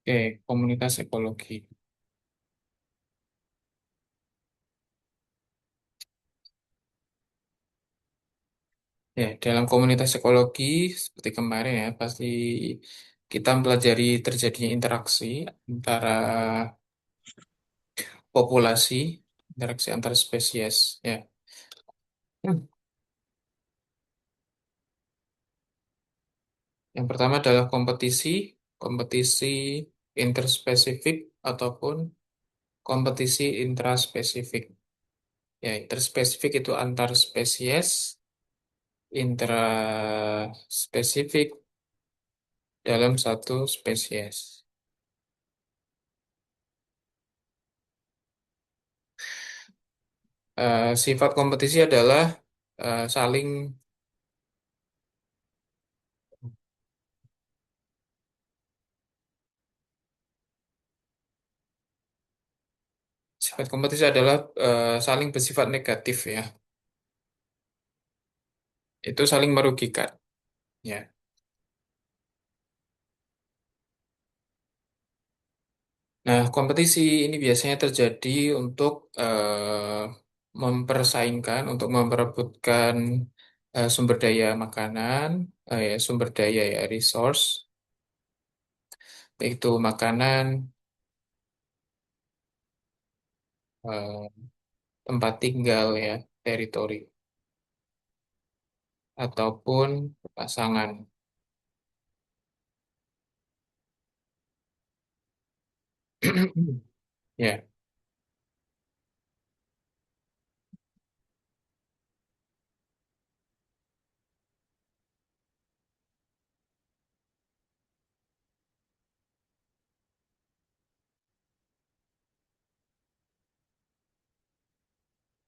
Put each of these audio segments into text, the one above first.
Oke, komunitas ekologi. Ya, dalam komunitas ekologi seperti kemarin ya, pasti kita mempelajari terjadinya interaksi antara populasi, interaksi antar spesies. Ya. Hmm. Yang pertama adalah kompetisi, kompetisi interspesifik ataupun kompetisi intraspesifik. Ya, interspesifik itu antar spesies, intraspesifik dalam satu spesies. Sifat kompetisi adalah saling sifat kompetisi adalah saling bersifat negatif ya. Itu saling merugikan ya. Nah, kompetisi ini biasanya terjadi untuk mempersaingkan, untuk memperebutkan sumber daya makanan, ya, sumber daya ya resource, yaitu makanan, eh, tempat tinggal ya, teritori ataupun pasangan. Ya,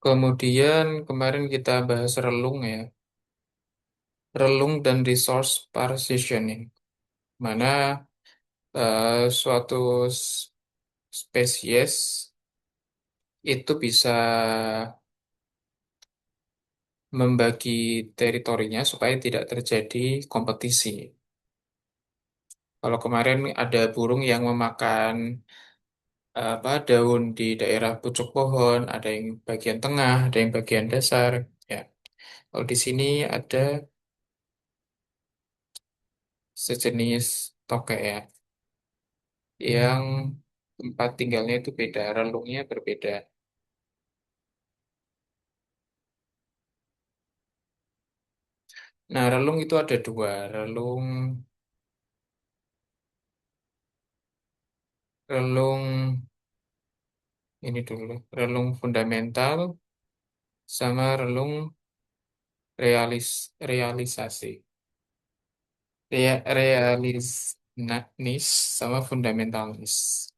kemudian kemarin kita bahas relung ya, relung dan resource partitioning, mana suatu spesies itu bisa membagi teritorinya supaya tidak terjadi kompetisi. Kalau kemarin ada burung yang memakan apa daun di daerah pucuk pohon, ada yang bagian tengah, ada yang bagian dasar. Ya, kalau di sini ada sejenis tokek ya, yang tempat tinggalnya itu beda, relungnya berbeda. Nah, relung itu ada dua, relung relung ini dulu, relung fundamental sama relung realisasi. Realisnis sama fundamentalis.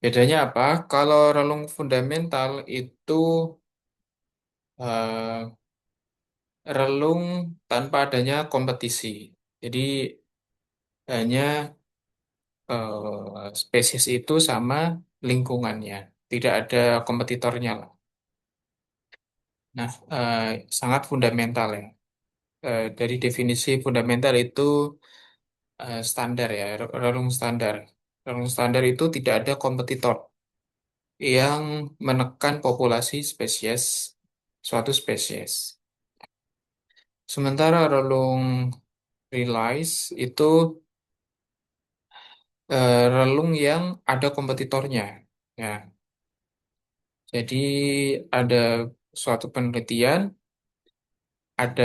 Bedanya apa? Kalau relung fundamental itu eh, relung tanpa adanya kompetisi. Jadi hanya spesies itu sama lingkungannya. Tidak ada kompetitornya lah. Nah, sangat fundamental ya. Dari definisi fundamental itu standar ya, relung standar. Relung standar itu tidak ada kompetitor yang menekan populasi spesies suatu spesies. Sementara relung realize itu relung yang ada kompetitornya. Ya, jadi ada suatu penelitian, ada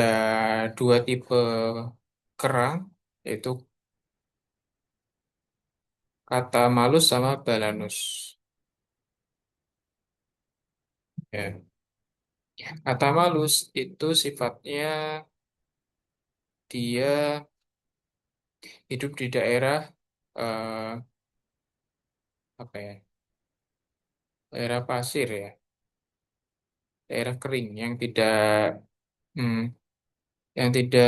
dua tipe kerang, yaitu kata malus sama balanus. Ya. Kata malus itu sifatnya dia hidup di daerah eh, apa ya? Daerah pasir ya, daerah kering hmm, yang tidak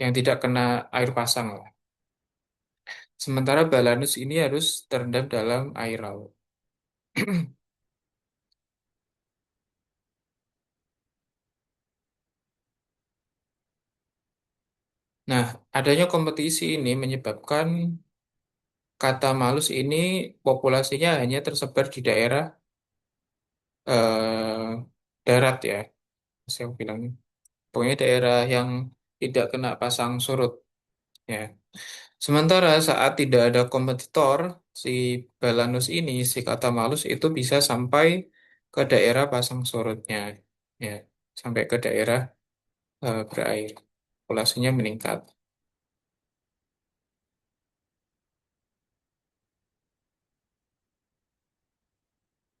yang tidak kena air pasang lah. Sementara balanus ini harus terendam dalam air laut. Nah, adanya kompetisi ini menyebabkan kata malus ini populasinya hanya tersebar di daerah darat ya, saya bilangnya. Pokoknya daerah yang tidak kena pasang surut ya. Sementara saat tidak ada kompetitor, si Balanus ini, si kata malus itu bisa sampai ke daerah pasang surutnya ya, sampai ke daerah berair. Populasinya meningkat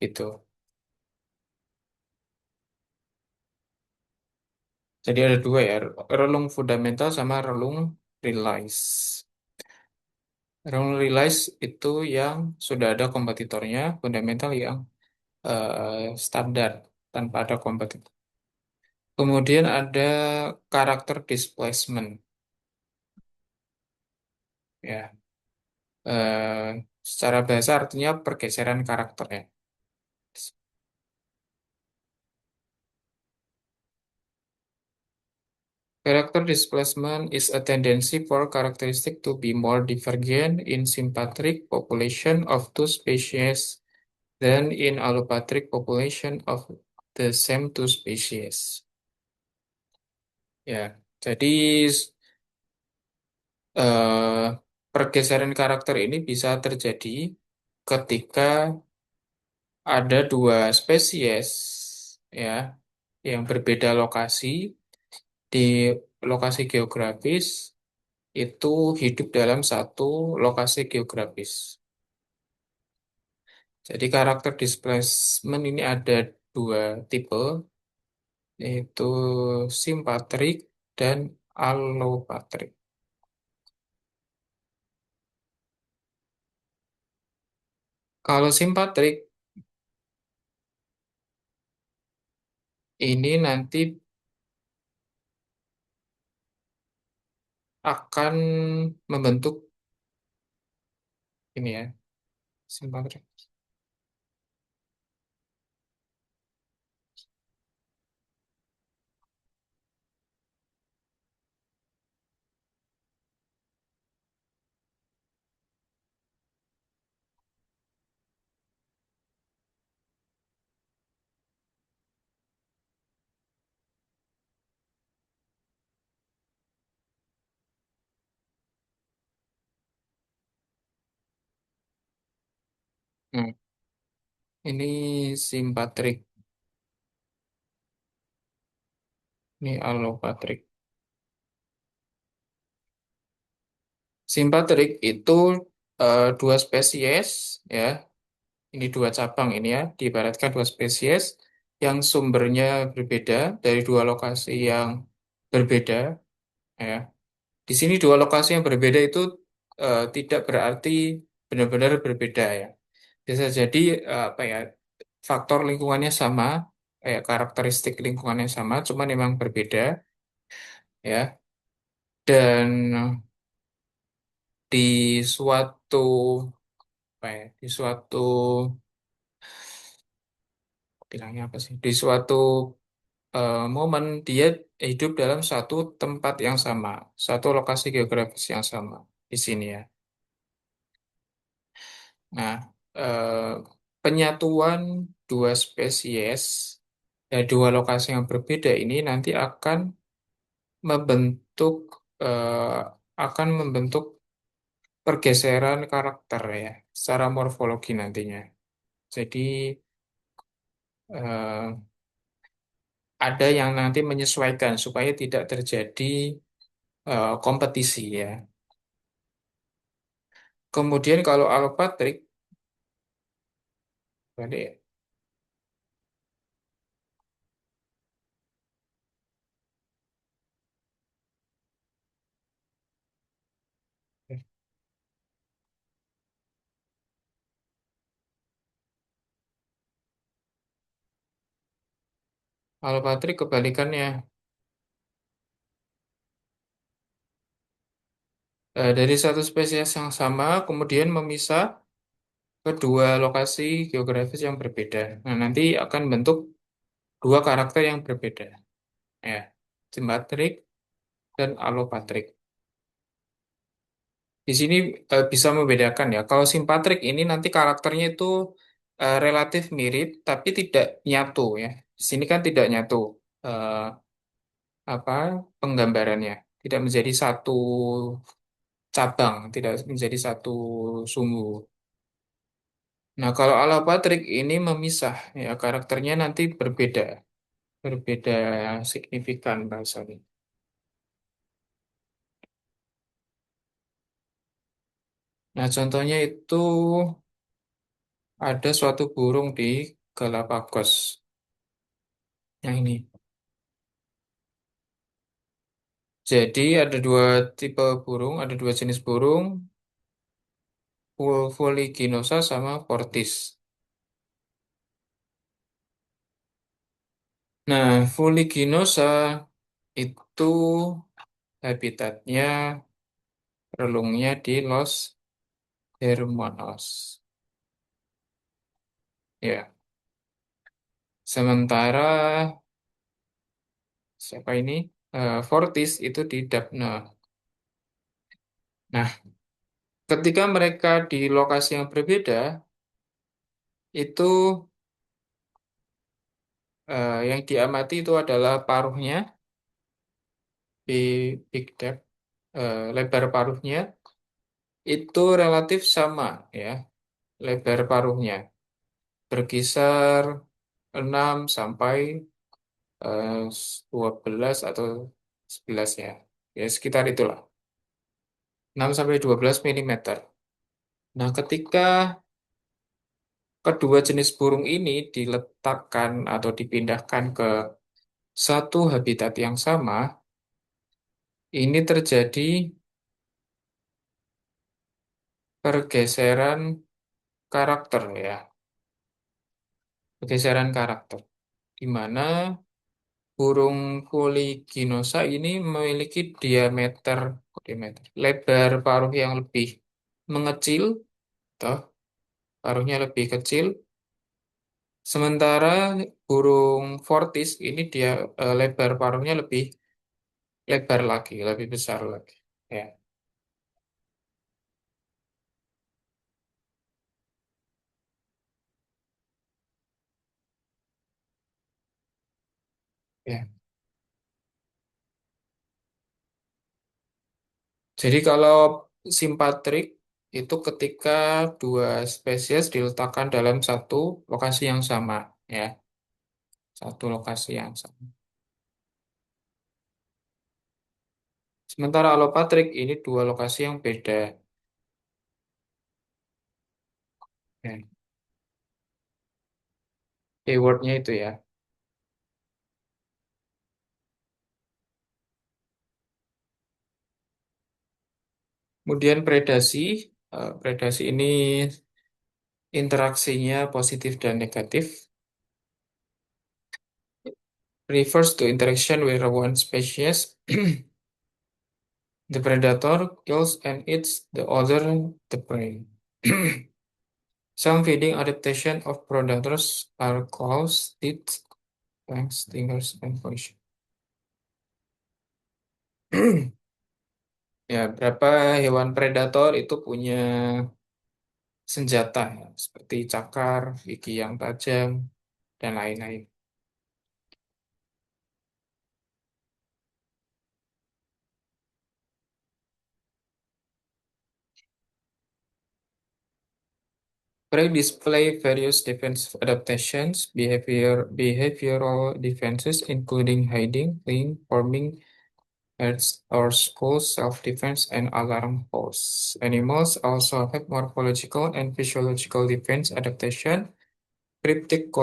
gitu. Jadi ada dua ya, relung fundamental sama relung realize. Relung realize itu yang sudah ada kompetitornya, fundamental yang standar tanpa ada kompetitor. Kemudian ada karakter displacement ya. Secara bahasa artinya pergeseran karakter ya. Character displacement is a tendency for characteristic to be more divergent in sympatric population of two species than in allopatric population of the same two species. Ya, jadi eh, pergeseran karakter ini bisa terjadi ketika ada dua spesies ya yang berbeda lokasi di lokasi geografis itu hidup dalam satu lokasi geografis. Jadi karakter displacement ini ada dua tipe, yaitu simpatrik dan allopatrik. Kalau simpatrik ini nanti akan membentuk ini ya, simpatrik. Hmm, Ini simpatrik, ini allopatrik. Simpatrik itu dua spesies ya. Ini dua cabang ini ya, diibaratkan dua spesies yang sumbernya berbeda dari dua lokasi yang berbeda ya. Di sini dua lokasi yang berbeda itu tidak berarti benar-benar berbeda ya. Bisa jadi apa ya, faktor lingkungannya sama, kayak karakteristik lingkungannya sama, cuman memang berbeda ya. Dan di suatu apa ya, di suatu bilangnya apa sih? Di suatu momen dia hidup dalam satu tempat yang sama, satu lokasi geografis yang sama di sini ya. Nah, eh, penyatuan dua spesies dua lokasi yang berbeda ini nanti membentuk eh, akan membentuk pergeseran karakter ya, secara morfologi nantinya. Jadi eh, ada yang nanti menyesuaikan supaya tidak terjadi kompetisi ya. Kemudian kalau alopatrik, berarti alopatrik kebalikannya. Dari satu spesies yang sama, kemudian memisah ke dua lokasi geografis yang berbeda. Nah, nanti akan bentuk dua karakter yang berbeda, ya, simpatrik dan alopatrik. Di sini bisa membedakan ya. Kalau simpatrik ini nanti karakternya itu relatif mirip, tapi tidak nyatu ya. Di sini kan tidak nyatu eh, apa penggambarannya, tidak menjadi satu cabang, tidak menjadi satu sumbu. Nah, kalau alopatrik ini memisah ya, karakternya nanti berbeda, berbeda signifikan bahasanya. Nah, contohnya itu ada suatu burung di Galapagos. Yang ini. Jadi ada dua tipe burung, ada dua jenis burung, Volliginosa sama Fortis. Nah, Volliginosa itu habitatnya relungnya di Los Hermanos. Ya, sementara siapa ini? Fortis itu di Dapna. Nah, ketika mereka di lokasi yang berbeda, itu yang diamati itu adalah paruhnya, big depth, lebar paruhnya itu relatif sama ya, lebar paruhnya berkisar 6 sampai eh, 12 atau 11 ya. Ya sekitar itulah. 6 sampai 12 milimeter. Nah, ketika kedua jenis burung ini diletakkan atau dipindahkan ke satu habitat yang sama, ini terjadi pergeseran karakter ya, pergeseran karakter di mana burung Polyginosa ini memiliki diameter, lebar paruh yang lebih mengecil, toh paruhnya lebih kecil. Sementara burung Fortis ini dia lebar paruhnya lebih lebar lagi, lebih besar lagi. Ya, ya. Jadi kalau simpatrik itu ketika dua spesies diletakkan dalam satu lokasi yang sama, ya, satu lokasi yang sama. Sementara alopatrik ini dua lokasi yang beda. Ya. Keywordnya itu ya. Kemudian predasi, predasi ini interaksinya positif dan negatif. Refers to interaction where one species, the predator, kills and eats the other, the prey. Some feeding adaptation of predators are claws, teeth, fangs, stingers, and poison. Ya, berapa hewan predator itu punya senjata ya, seperti cakar, gigi yang tajam, dan lain-lain. Prey display various defense adaptations, behavioral defenses, including hiding, fleeing, forming heads or schools, self-defense, and alarm pose. Animals also have morphological and physiological defense adaptation. Cryptic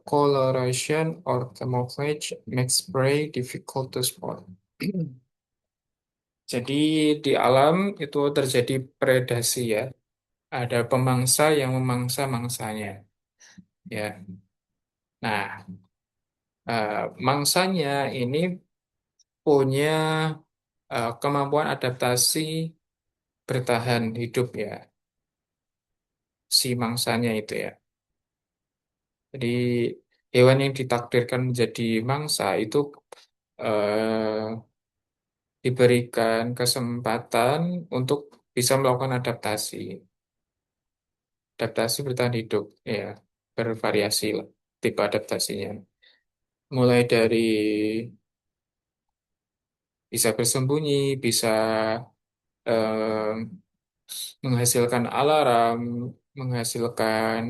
coloration or camouflage makes prey difficult to spot. Jadi di alam itu terjadi predasi ya. Ada pemangsa yang memangsa mangsanya. Ya. Nah, mangsanya ini punya kemampuan adaptasi bertahan hidup ya, si mangsanya itu ya. Jadi hewan yang ditakdirkan menjadi mangsa itu diberikan kesempatan untuk bisa melakukan adaptasi. Adaptasi bertahan hidup, ya, bervariasi lah tipe adaptasinya. Mulai dari bisa bersembunyi, bisa eh, menghasilkan alarm, menghasilkan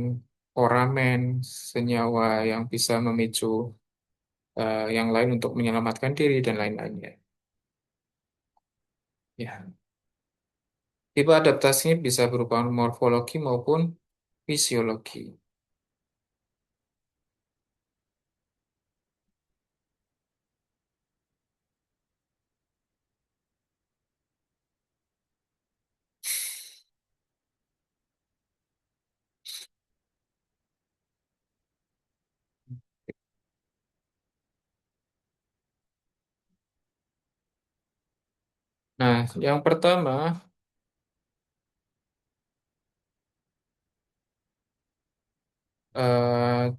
foramen, senyawa yang bisa memicu yang lain untuk menyelamatkan diri dan lain-lainnya. Ya, tipe adaptasinya bisa berupa morfologi maupun fisiologi. Nah, yang pertama,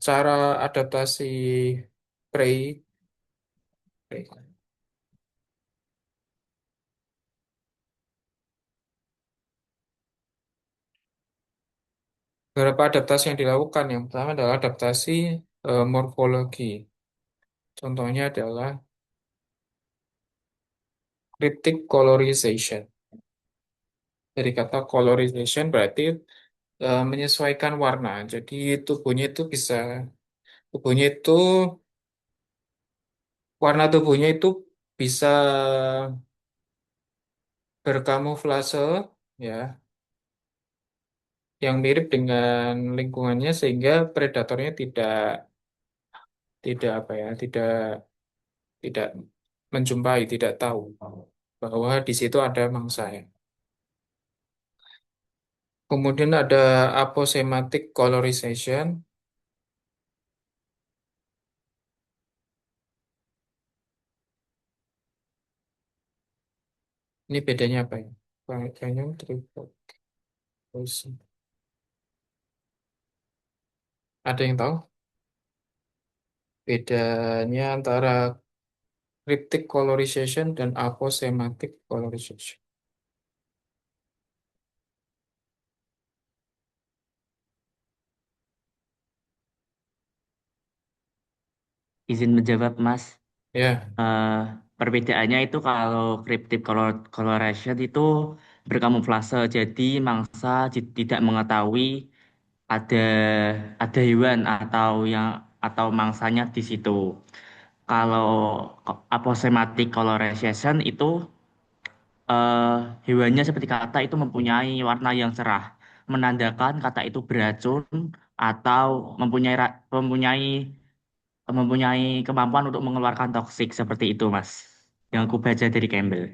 cara adaptasi prey. Beberapa adaptasi yang dilakukan. Yang pertama adalah adaptasi morfologi. Contohnya adalah cryptic colorization. Dari kata colorization berarti menyesuaikan warna. Jadi tubuhnya itu bisa, tubuhnya itu, warna tubuhnya itu bisa berkamuflase, ya, yang mirip dengan lingkungannya sehingga predatornya tidak tidak apa ya, tidak menjumpai, tidak tahu bahwa di situ ada mangsa. Ya. Kemudian ada aposematic colorization. Ini bedanya apa ya? Banyak ada yang tahu bedanya antara cryptic colorization dan aposematic colorization? Izin menjawab, Mas. Ya, Eh, Perbedaannya itu kalau coloration itu berkamuflase, jadi mangsa tidak mengetahui ada ada hewan atau mangsanya di situ. Kalau aposematic coloration itu eh, hewannya seperti kata itu mempunyai warna yang cerah, menandakan kata itu beracun atau mempunyai mempunyai kemampuan untuk mengeluarkan toksik seperti itu, Mas. Yang aku baca dari Campbell.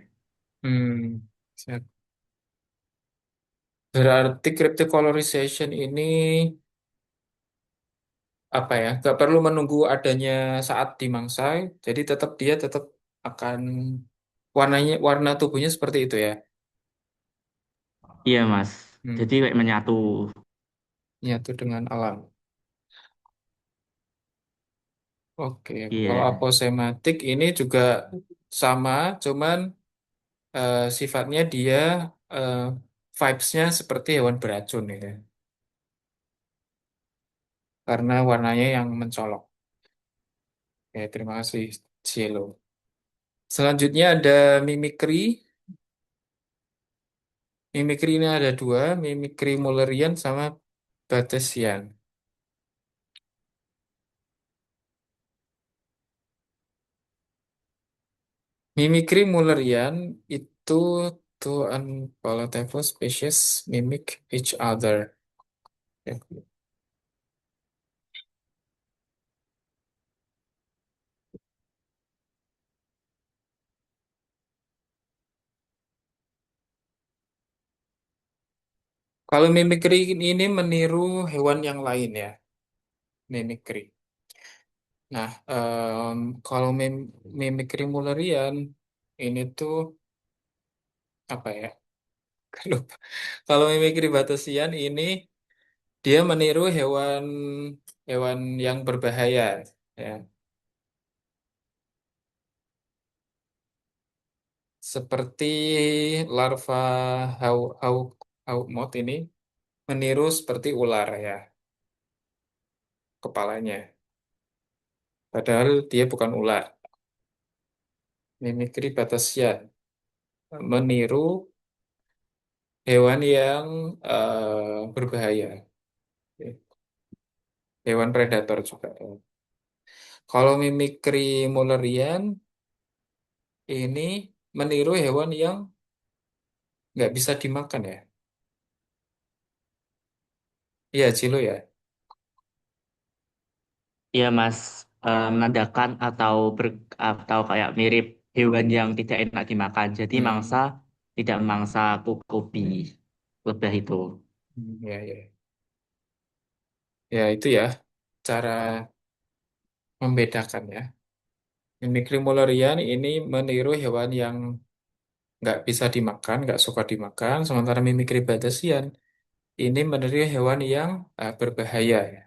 siap. Berarti cryptic colorization ini apa ya? Gak perlu menunggu adanya saat dimangsai, jadi dia tetap akan warna tubuhnya seperti itu ya. Iya, Mas. Hmm, Jadi kayak menyatu. nyatu dengan alam. Oke, kalau Iya. aposematik ini juga sama, cuman sifatnya dia eh, vibes-nya seperti hewan beracun ya, karena warnanya yang mencolok. Oke, terima kasih, Cielo. Selanjutnya ada mimikry. Mimikry ini ada dua, mimikry Mullerian sama Batesian. Mimikry Mullerian itu two unpalatable species mimic each other. Ya. Kalau mimikry ini meniru hewan yang lain ya, mimikry. Nah, kalau mimikry Mullerian ini tuh apa ya? Lupa. Kalau mimikry Batesian ini dia meniru hewan hewan yang berbahaya ya. seperti larva hau hau hau moth ini meniru seperti ular ya kepalanya. Padahal dia bukan ular. Mimikri Batasian meniru hewan yang berbahaya, hewan predator juga. Kalau mimikri Mullerian ini meniru hewan yang nggak bisa dimakan ya. Iya, Cilo ya. Iya Mas, menandakan atau kayak mirip hewan yang tidak enak dimakan. Jadi mangsa Hmm, tidak mangsa kukubi lebah itu. ya, ya. Ya, itu ya cara membedakan ya. Mimikri Mullerian ini meniru hewan yang nggak bisa dimakan, nggak suka dimakan. Sementara mimikri Batesian ini meniru hewan yang berbahaya ya.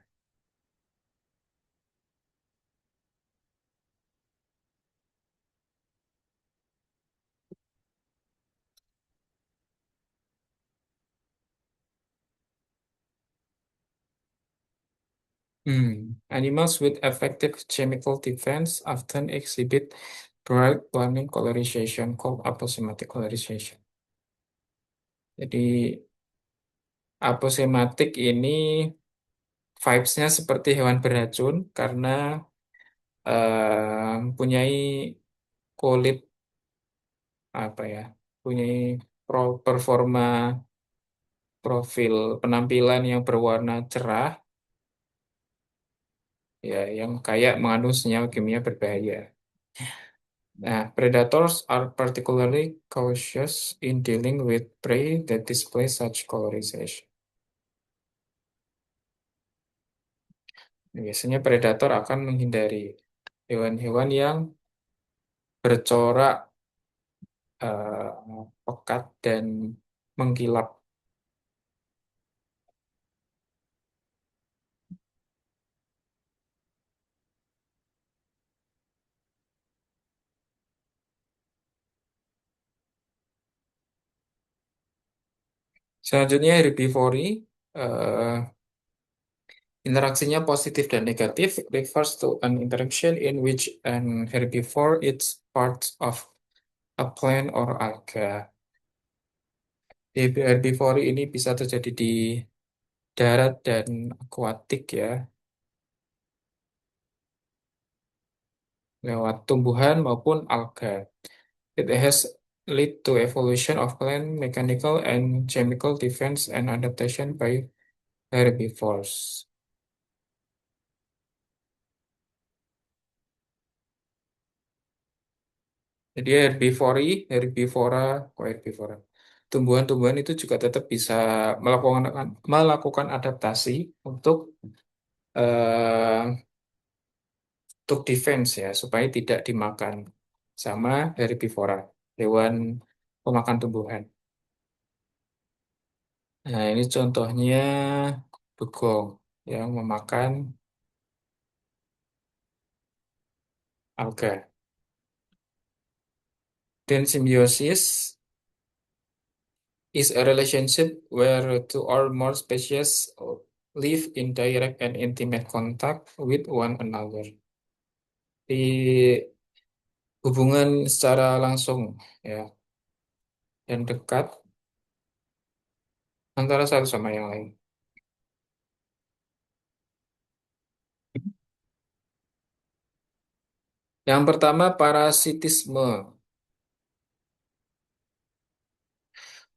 Animals with effective chemical defense often exhibit bright flaming colorization called aposematic colorization. Jadi aposematik ini vibes-nya seperti hewan beracun karena mempunyai kulit apa ya, punyai performa profil penampilan yang berwarna cerah ya, yang kayak mengandung senyawa kimia berbahaya. Nah, predators are particularly cautious in dealing with prey that display such colorization. Biasanya predator akan menghindari hewan-hewan yang bercorak pekat dan mengkilap. Selanjutnya herbivori, eh, interaksinya positif dan negatif refers to an interaction in which an herbivore eats parts of a plant or alga. Herbivori ini bisa terjadi di darat dan akuatik ya, lewat tumbuhan maupun alga. It has lead to evolution of plant mechanical and chemical defense and adaptation by herbivores. Jadi herbivora, kok herbivora. Tumbuhan-tumbuhan itu juga tetap bisa melakukan melakukan adaptasi untuk eh, untuk defense ya, supaya tidak dimakan sama herbivora, hewan pemakan tumbuhan. Nah, ini contohnya dugong yang memakan alga. Dan simbiosis is a relationship where two or more species live in direct and intimate contact with one another. Di hubungan secara langsung ya dan dekat antara satu sama yang lain. Yang pertama parasitisme.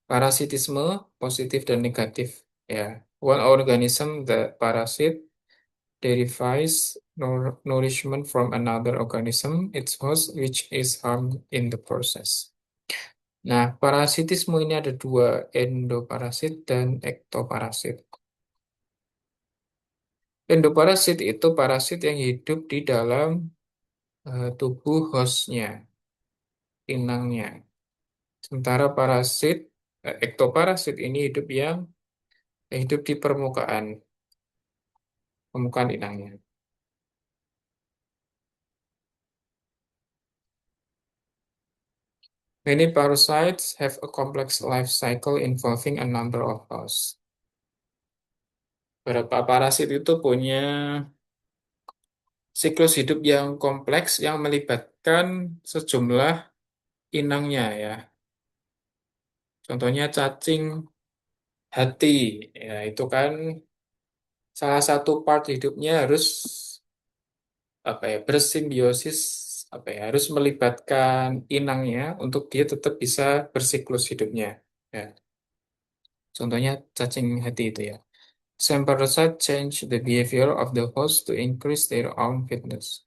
Parasitisme positif dan negatif ya. One organism that parasite derives nourishment from another organism, its host, which is harmed in the process. Nah, parasitisme ini ada dua, endoparasit dan ektoparasit. Endoparasit itu parasit yang hidup di dalam tubuh hostnya, inangnya. Sementara ektoparasit ini hidup di permukaan inangnya. Many parasites have a complex life cycle involving a number of hosts. Beberapa parasit itu punya siklus hidup yang kompleks yang melibatkan sejumlah inangnya ya. Contohnya cacing hati, ya itu kan salah satu part hidupnya harus apa ya bersimbiosis apa ya harus melibatkan inangnya untuk dia tetap bisa bersiklus hidupnya. Ya, contohnya cacing hati itu ya. Some parasites change the behavior of the host to increase their own fitness.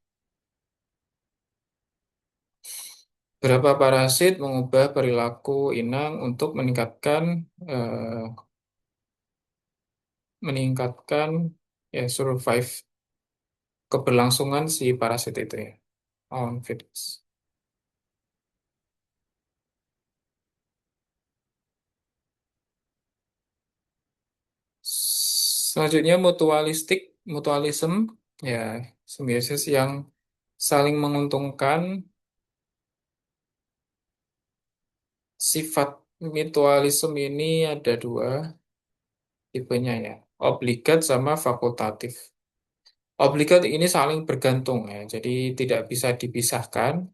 Beberapa parasit mengubah perilaku inang untuk eh, meningkatkan ya survive keberlangsungan si parasit itu ya. Own fitness. Selanjutnya mutualism ya simbiosis yang saling menguntungkan. Sifat mutualisme ini ada dua tipenya ya, obligat sama fakultatif. Obligat ini saling bergantung ya, jadi tidak bisa dipisahkan.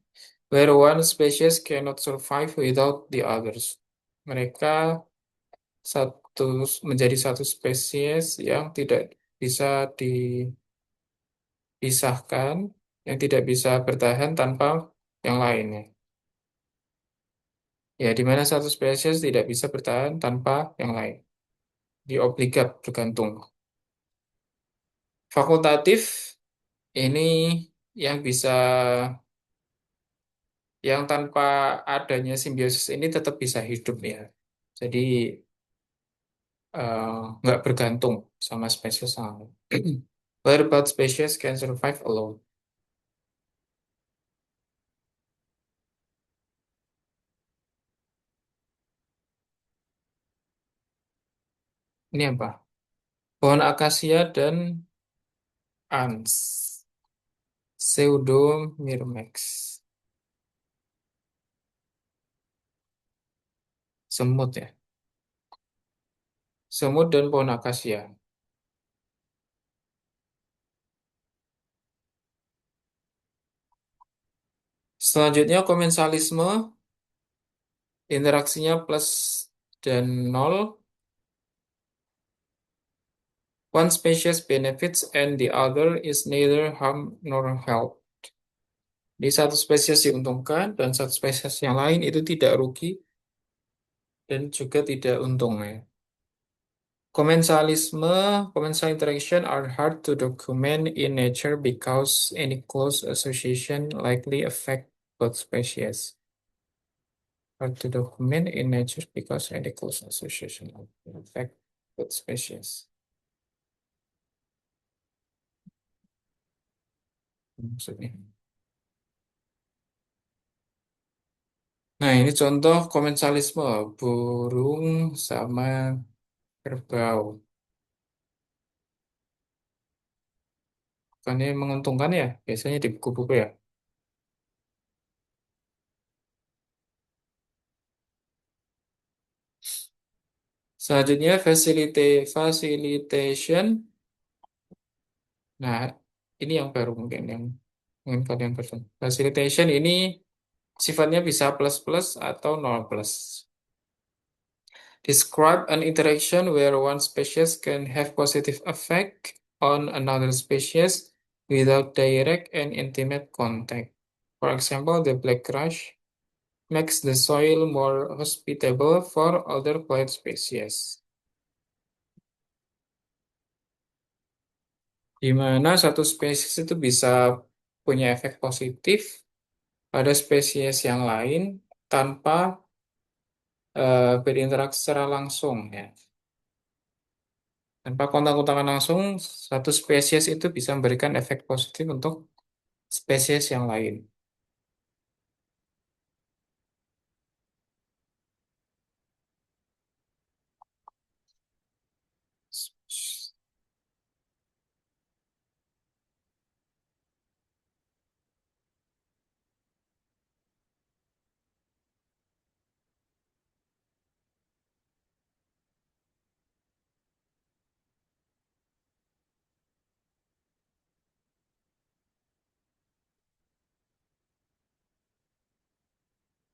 Where one species cannot survive without the others. Mereka satu menjadi satu spesies yang tidak bisa dipisahkan, yang tidak bisa bertahan tanpa yang lainnya. Ya, di mana satu spesies tidak bisa bertahan tanpa yang lain. Di obligat bergantung. Fakultatif ini yang bisa, yang tanpa adanya simbiosis ini tetap bisa hidup ya. Jadi eh, nggak bergantung sama spesies lain. Where both species can survive alone. Ini apa? Pohon akasia dan ants. Pseudomyrmex. Semut ya. Semut dan pohon akasia. Selanjutnya komensalisme. Interaksinya plus dan nol. One species benefits and the other is neither harm nor help. Di satu spesies diuntungkan dan satu spesies yang lain itu tidak rugi dan juga tidak untung ya. Commensal interaction are hard to document in nature because any close association likely affect both species. Hard to document in nature because any close association likely affect both species. Maksudnya. Nah, ini contoh komensalisme burung sama kerbau. Bukannya menguntungkan ya, biasanya di buku-buku ya. Selanjutnya facilitation. Nah, ini yang baru mungkin kalian baru. Facilitation ini sifatnya bisa plus plus atau nol plus. Describe an interaction where one species can have positive effect on another species without direct and intimate contact. For example, the black rush makes the soil more hospitable for other plant species. Di mana satu spesies itu bisa punya efek positif pada spesies yang lain tanpa berinteraksi secara langsung ya. Tanpa kontak-kontakan langsung, satu spesies itu bisa memberikan efek positif untuk spesies yang lain.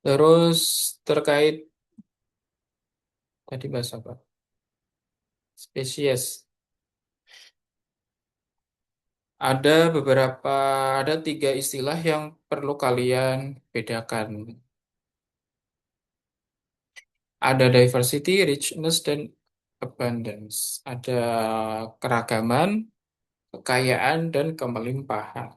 Terus terkait tadi bahasa apa? Spesies. Ada beberapa, ada tiga istilah yang perlu kalian bedakan. Ada diversity, richness, dan abundance. Ada keragaman, kekayaan, dan kemelimpahan.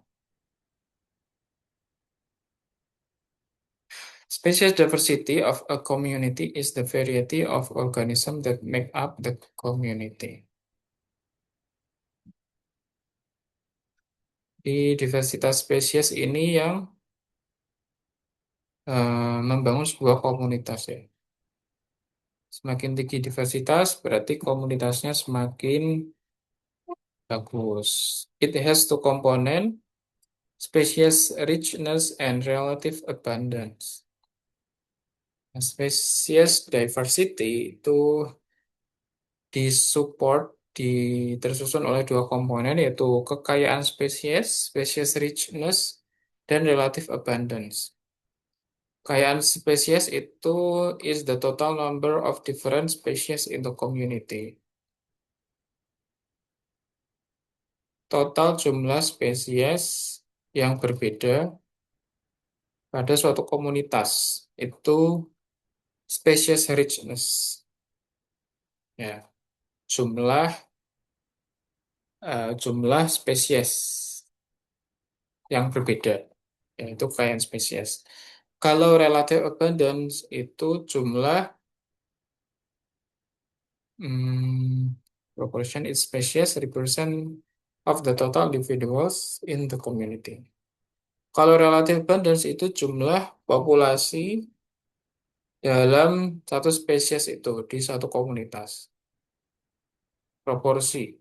Species diversity of a community is the variety of organisms that make up the community. Di diversitas spesies ini yang membangun sebuah komunitas ya. Semakin tinggi diversitas, berarti komunitasnya semakin bagus. It has two component, species richness and relative abundance. Nah, species diversity itu disupport di tersusun oleh dua komponen yaitu kekayaan spesies, species richness, dan relative abundance. Kekayaan spesies itu is the total number of different species in the community. Total jumlah spesies yang berbeda pada suatu komunitas itu species richness. Ya, jumlah spesies yang berbeda, yaitu kekayaan spesies. Kalau relative abundance itu jumlah proportion its species represent of the total individuals in the community. Kalau relative abundance itu jumlah populasi dalam satu spesies itu di satu komunitas. Proporsi.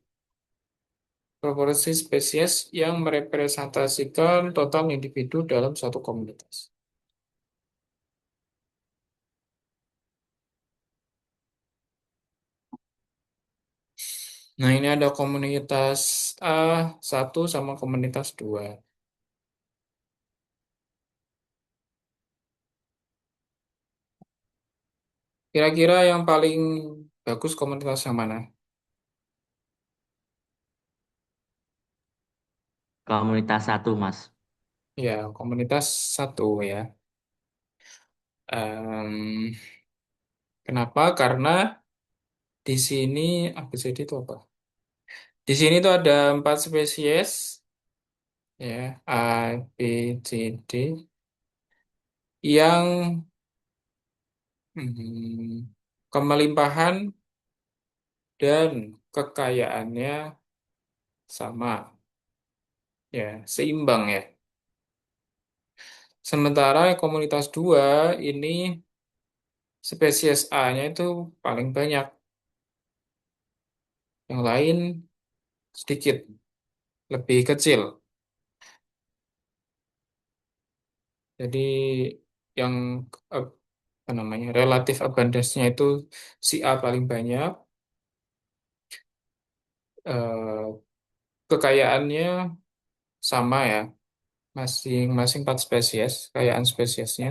Proporsi spesies yang merepresentasikan total individu dalam satu komunitas. Nah, ini ada komunitas A1 sama komunitas 2. Kira-kira yang paling bagus komunitas yang mana? Komunitas satu, Mas. Ya, komunitas 1 ya. Em, Kenapa? Karena di sini ABCD itu apa? Di sini tuh ada 4 spesies ya, A, B, C, D yang kemelimpahan dan kekayaannya sama ya, seimbang ya. Sementara komunitas 2 ini spesies A-nya itu paling banyak, yang lain sedikit, lebih kecil. Jadi yang eh, apa namanya relatif abundance-nya itu si A paling banyak, eh, kekayaannya sama ya, masing-masing 4 spesies, kekayaan spesiesnya.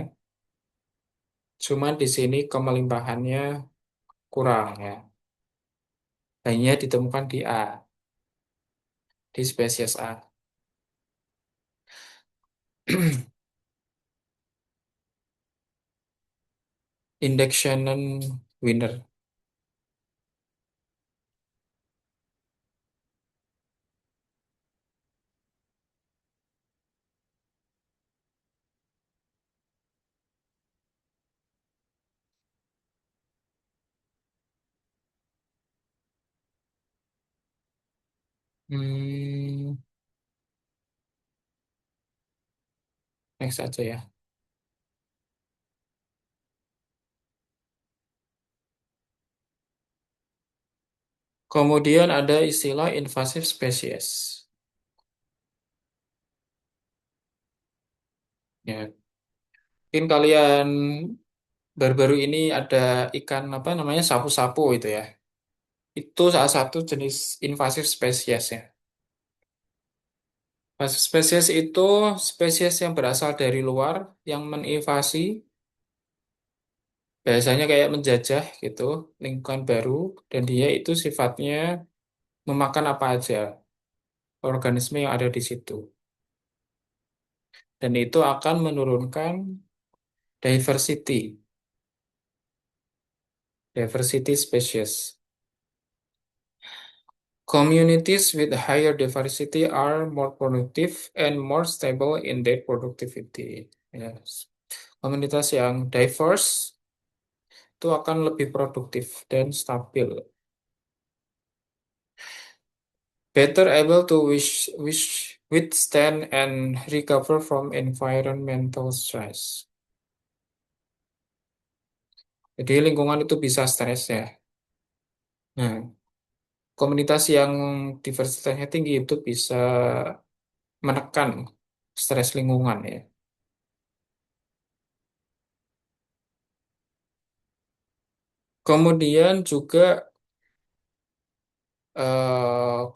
Cuma di sini kemelimpahannya kurang ya, hanya ditemukan di A, di spesies A. Index Shannon winner. Hmm, next aja ya. Kemudian ada istilah invasive species. Ya, mungkin kalian baru-baru ini ada ikan apa namanya sapu-sapu itu ya. Itu salah satu jenis invasive spesies ya. Invasive spesies itu spesies yang berasal dari luar yang menginvasi Biasanya kayak menjajah gitu, lingkungan baru, dan dia itu sifatnya memakan apa aja, organisme yang ada di situ. Dan itu akan menurunkan diversity, diversity species. Communities with higher diversity are more productive and more stable in their productivity. Yes. Komunitas yang diverse itu akan lebih produktif dan stabil. Better able to withstand and recover from environmental stress. Jadi lingkungan itu bisa stres ya. Nah, komunitas yang diversitasnya tinggi itu bisa menekan stres lingkungan ya. Kemudian juga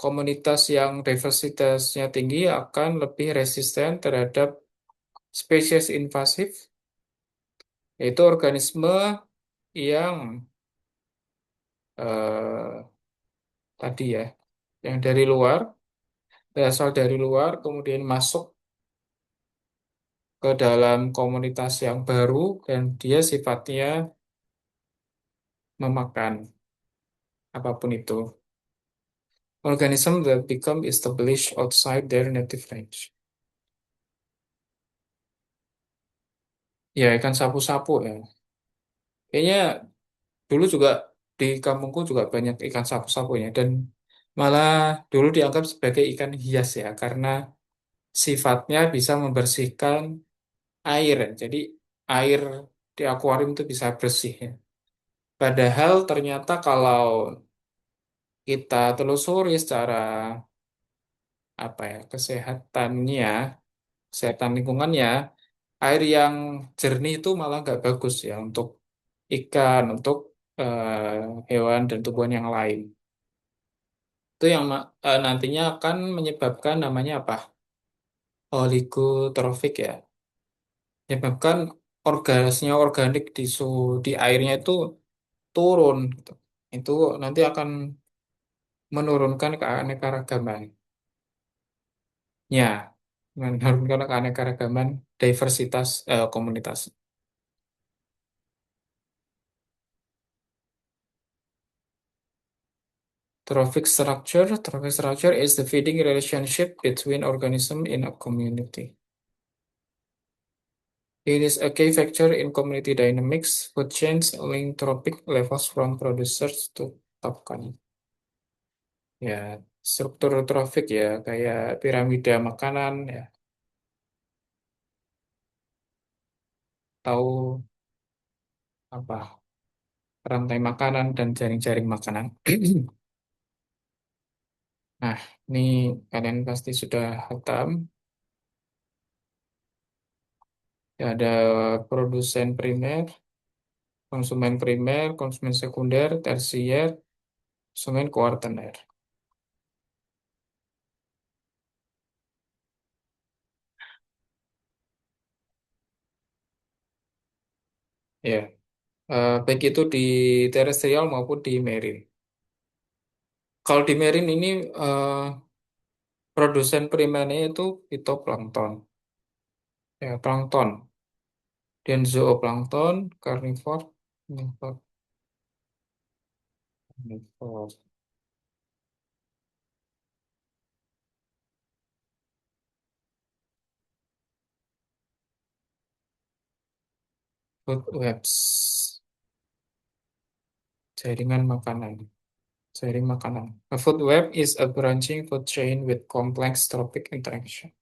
komunitas yang diversitasnya tinggi akan lebih resisten terhadap spesies invasif, yaitu organisme yang eh, tadi ya, yang dari luar, berasal dari luar, kemudian masuk ke dalam komunitas yang baru dan dia sifatnya memakan apapun itu. Organism that become established outside their native range. Ya, ikan sapu-sapu ya. Kayaknya dulu juga di kampungku juga banyak ikan sapu-sapunya dan malah dulu dianggap sebagai ikan hias ya karena sifatnya bisa membersihkan air. Jadi air di akuarium itu bisa bersih ya. Padahal ternyata kalau kita telusuri secara apa ya kesehatannya, kesehatan lingkungannya, air yang jernih itu malah nggak bagus ya untuk ikan, untuk hewan dan tumbuhan yang lain. Itu yang nantinya akan menyebabkan namanya apa? Oligotrofik ya. Menyebabkan organik di airnya itu turun gitu. Itu nanti akan menurunkan keanekaragaman. Ya, menurunkan keanekaragaman diversitas komunitas. Trophic structure is the feeding relationship between organisms in a community. It is a key factor in community dynamics. Food chains link trophic levels from producers to top con. Ya, struktur trofik ya, kayak piramida makanan ya, tahu apa rantai makanan dan jaring-jaring makanan. Nah, ini kalian pasti sudah hatam. Ya, ada produsen primer, konsumen sekunder, tersier, konsumen kuartener. Ya, baik itu di terestrial maupun di marine. Kalau di marine ini produsen primernya itu fitoplankton, ya plankton, dan zooplankton, karnivor, karnivor, karnivor. Food webs, jaringan makanan, jaring makanan. A food web is a branching food chain with complex trophic interaction.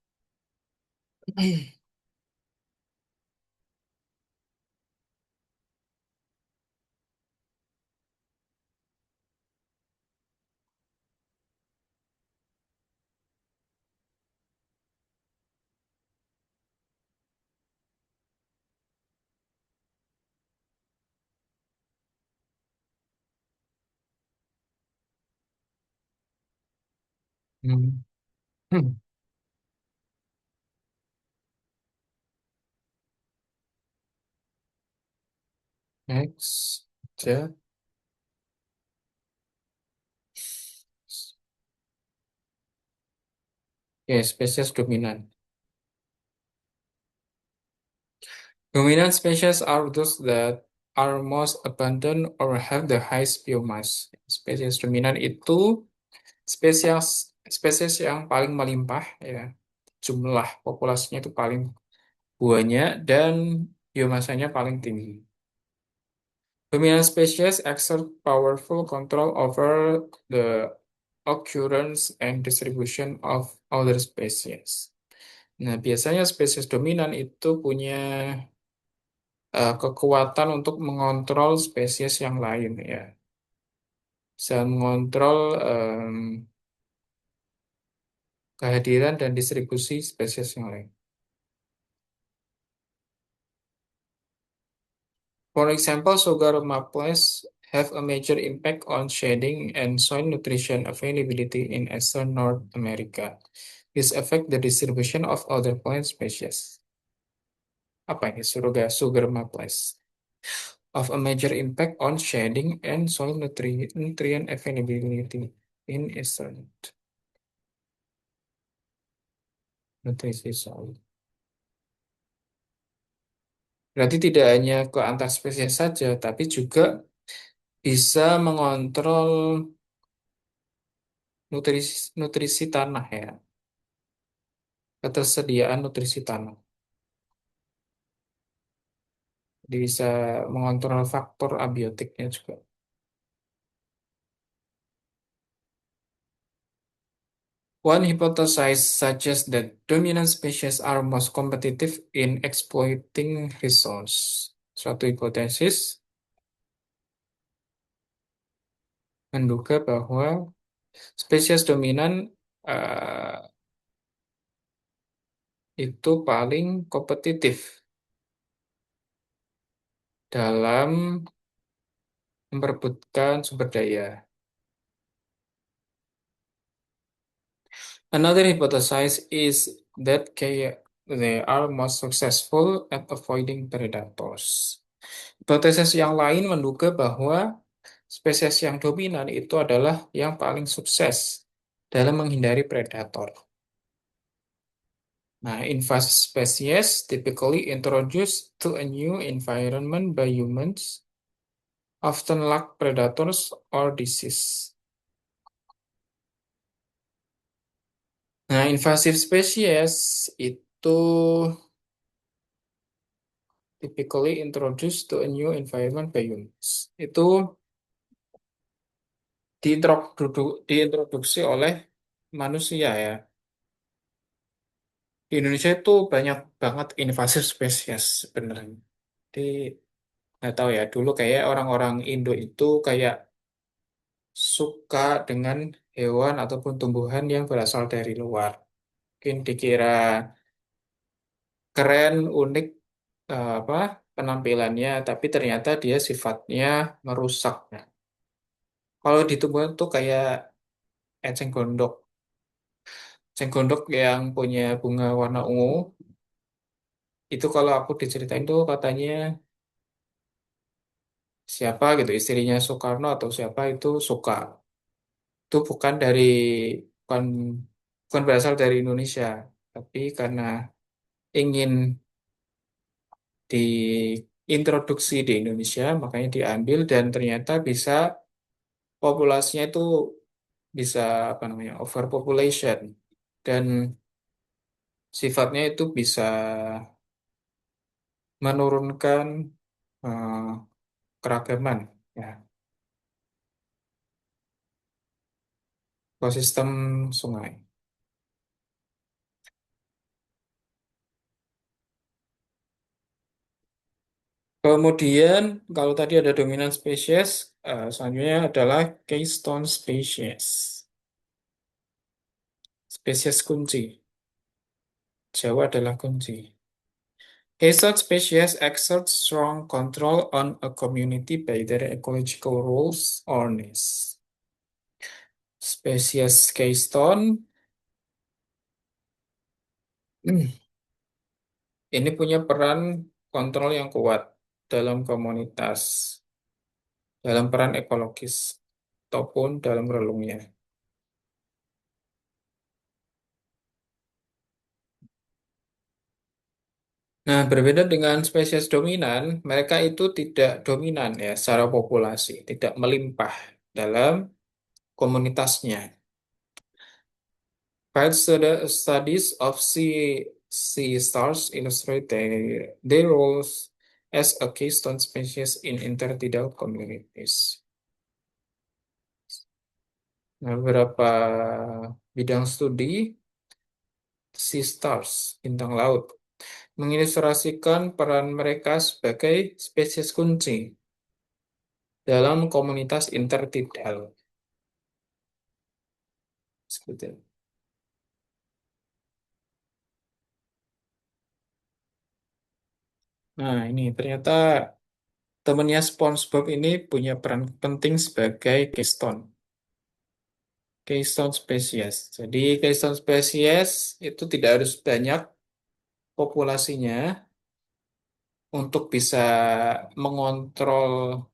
Hmm. Hmm. Next. Ya, ya, spesies dominan. Dominant species are those that are most abundant or have the highest biomass. Spesies dominan itu spesies spesies yang paling melimpah, ya. Jumlah populasinya itu paling banyak dan biomasanya paling tinggi. Dominant species exert powerful control over the occurrence and distribution of other species. Nah, biasanya spesies dominan itu punya kekuatan untuk mengontrol spesies yang lain, ya. Bisa mengontrol kehadiran dan distribusi spesies yang lain. For example, sugar maples have a major impact on shading and soil nutrition availability in eastern North America. This affect the distribution of other plant species. Apa ini? Sugar maples of a major impact on shading and soil nutrient availability in eastern nutrisi soil. Berarti tidak hanya ke antar spesies saja, tapi juga bisa mengontrol nutrisi tanah, ya, ketersediaan nutrisi tanah. Jadi bisa mengontrol faktor abiotiknya juga. One hypothesis suggests that dominant species are most competitive in exploiting resource. Suatu hipotesis menduga bahwa spesies dominan eh, itu paling kompetitif dalam memperebutkan sumber daya. Another hypothesis is that they are most successful at avoiding predators. Hipotesis yang lain menduga bahwa spesies yang dominan itu adalah yang paling sukses dalam menghindari predator. Nah, invasive species typically introduced to a new environment by humans often lack predators or disease. Nah, invasive species itu typically introduced to a new environment by humans. Itu diintroduksi oleh manusia, ya. Di Indonesia itu banyak banget invasive spesies sebenarnya. Di nggak tahu ya, dulu kayak orang-orang Indo itu kayak suka dengan hewan ataupun tumbuhan yang berasal dari luar. Mungkin dikira keren, unik, apa penampilannya, tapi ternyata dia sifatnya merusak. Nah, kalau di tumbuhan tuh kayak eceng gondok. Eceng gondok yang punya bunga warna ungu, itu kalau aku diceritain tuh katanya siapa gitu, istrinya Soekarno atau siapa itu suka. Itu bukan bukan berasal dari Indonesia, tapi karena ingin diintroduksi di Indonesia, makanya diambil dan ternyata populasinya itu bisa apa namanya overpopulation dan sifatnya itu bisa menurunkan eh, keragaman, ya, ekosistem sungai. Kemudian kalau tadi ada dominan spesies, selanjutnya adalah keystone species, spesies kunci. Jawa adalah kunci. Keystone species exert strong control on a community by their ecological roles or needs. Spesies keystone ini punya peran kontrol yang kuat dalam komunitas, dalam peran ekologis, ataupun dalam relungnya. Nah, berbeda dengan spesies dominan, mereka itu tidak dominan ya secara populasi, tidak melimpah dalam komunitasnya. Studies of sea stars illustrate their roles as a keystone species in intertidal communities. Nah, beberapa bidang studi sea stars, bintang laut, mengilustrasikan peran mereka sebagai spesies kunci dalam komunitas intertidal. Seperti itu. Nah, ini ternyata temannya SpongeBob ini punya peran penting sebagai keystone. Keystone species. Jadi keystone species itu tidak harus banyak populasinya untuk bisa mengontrol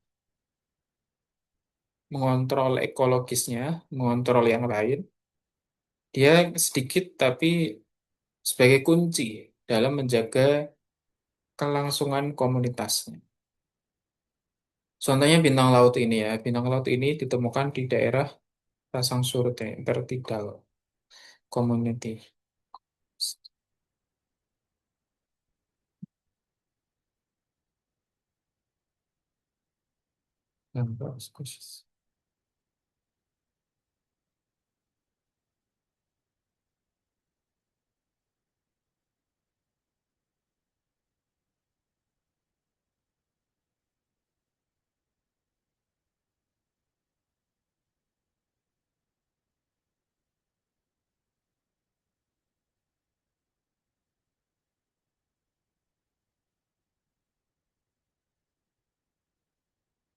mengontrol ekologisnya, mengontrol yang lain. Dia sedikit tapi sebagai kunci dalam menjaga kelangsungan komunitasnya. Contohnya bintang laut ini ya, bintang laut ini ditemukan di daerah pasang surut ya, intertidal community. Number of species.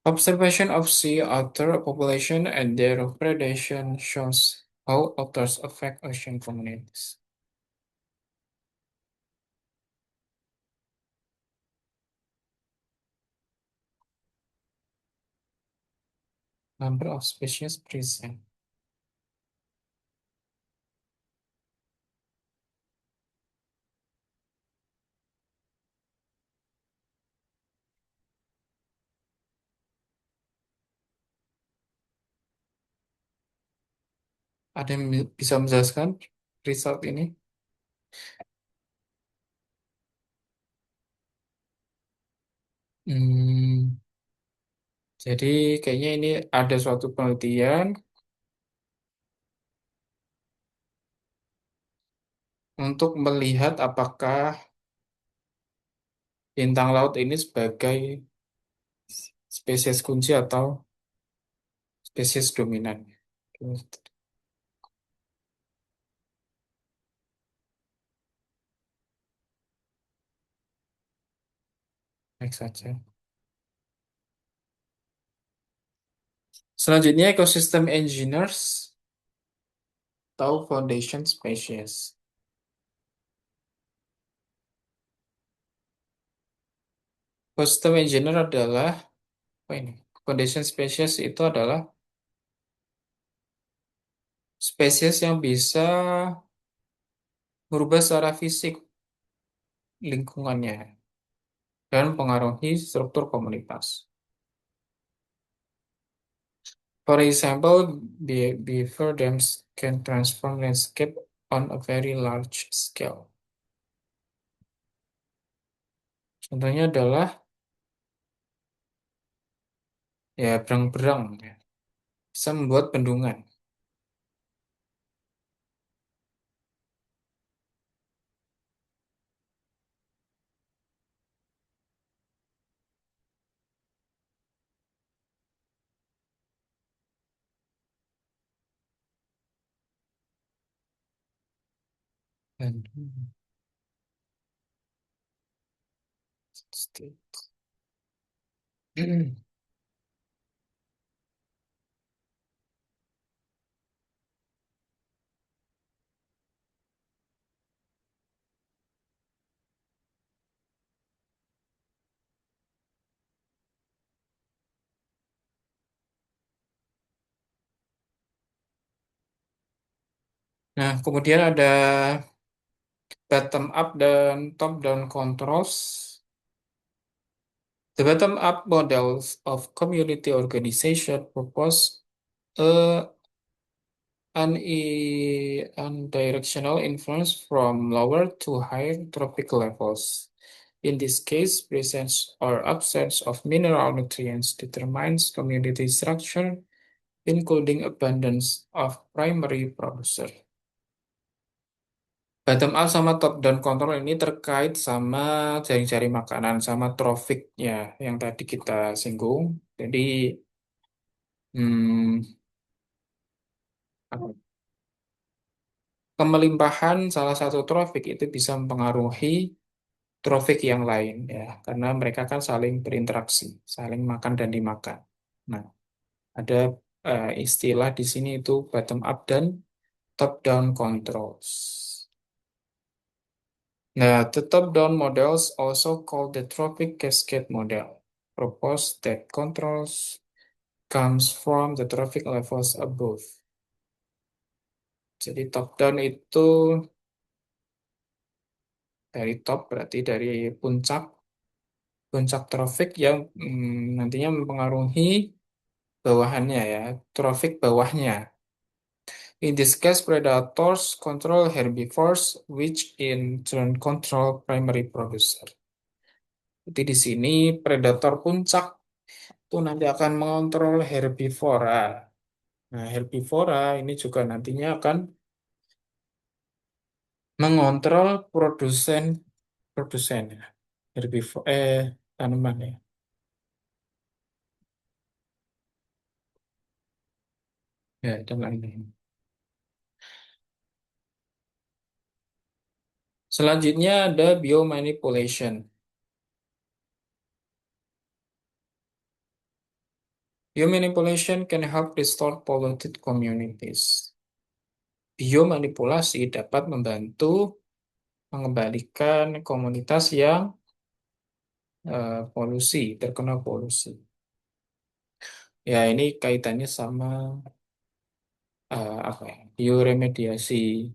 Observation of sea otter population and their predation shows how otters affect ocean communities. Number of species present. Ada yang bisa menjelaskan result ini? Hmm, jadi kayaknya ini ada suatu penelitian untuk melihat apakah bintang laut ini sebagai spesies kunci atau spesies dominan. Baik saja. Selanjutnya ecosystem engineers atau foundation species. Ecosystem engineer adalah apa ini? Foundation species itu adalah spesies yang bisa merubah secara fisik lingkungannya dan mempengaruhi struktur komunitas. For example, beaver dams can transform landscape on a very large scale. Contohnya adalah ya berang-berang ya, bisa membuat bendungan. Bendungan. Nah, kemudian ada bottom up dan top down controls. The bottom up models of community organization propose a unidirectional influence from lower to higher trophic levels. In this case, presence or absence of mineral nutrients determines community structure, including abundance of primary producer. Bottom up sama top down control ini terkait sama jaring-jaring makanan, sama trafficnya yang tadi kita singgung. Jadi, hmm, apa, kemelimpahan salah satu traffic itu bisa mempengaruhi traffic yang lain ya, karena mereka kan saling berinteraksi, saling makan dan dimakan. Nah, ada istilah di sini itu bottom up dan top down controls. Now, the top-down models, also called the trophic cascade model, propose that controls comes from the trophic levels above. Jadi top-down itu dari top, berarti dari puncak, puncak traffic yang nantinya mempengaruhi bawahannya ya, traffic bawahnya. In this case, predators control herbivores, which in turn control primary producer. Jadi di sini predator puncak itu nanti akan mengontrol herbivora. Nah, herbivora ini juga nantinya akan mengontrol produsen produsen ya. Herbivora tanaman ya. Ya, dan lain-lain. Selanjutnya ada biomanipulation. Biomanipulation can help restore polluted communities. Biomanipulasi dapat membantu mengembalikan komunitas yang polusi, terkena polusi. Ya, ini kaitannya sama apa ya? Bioremediasi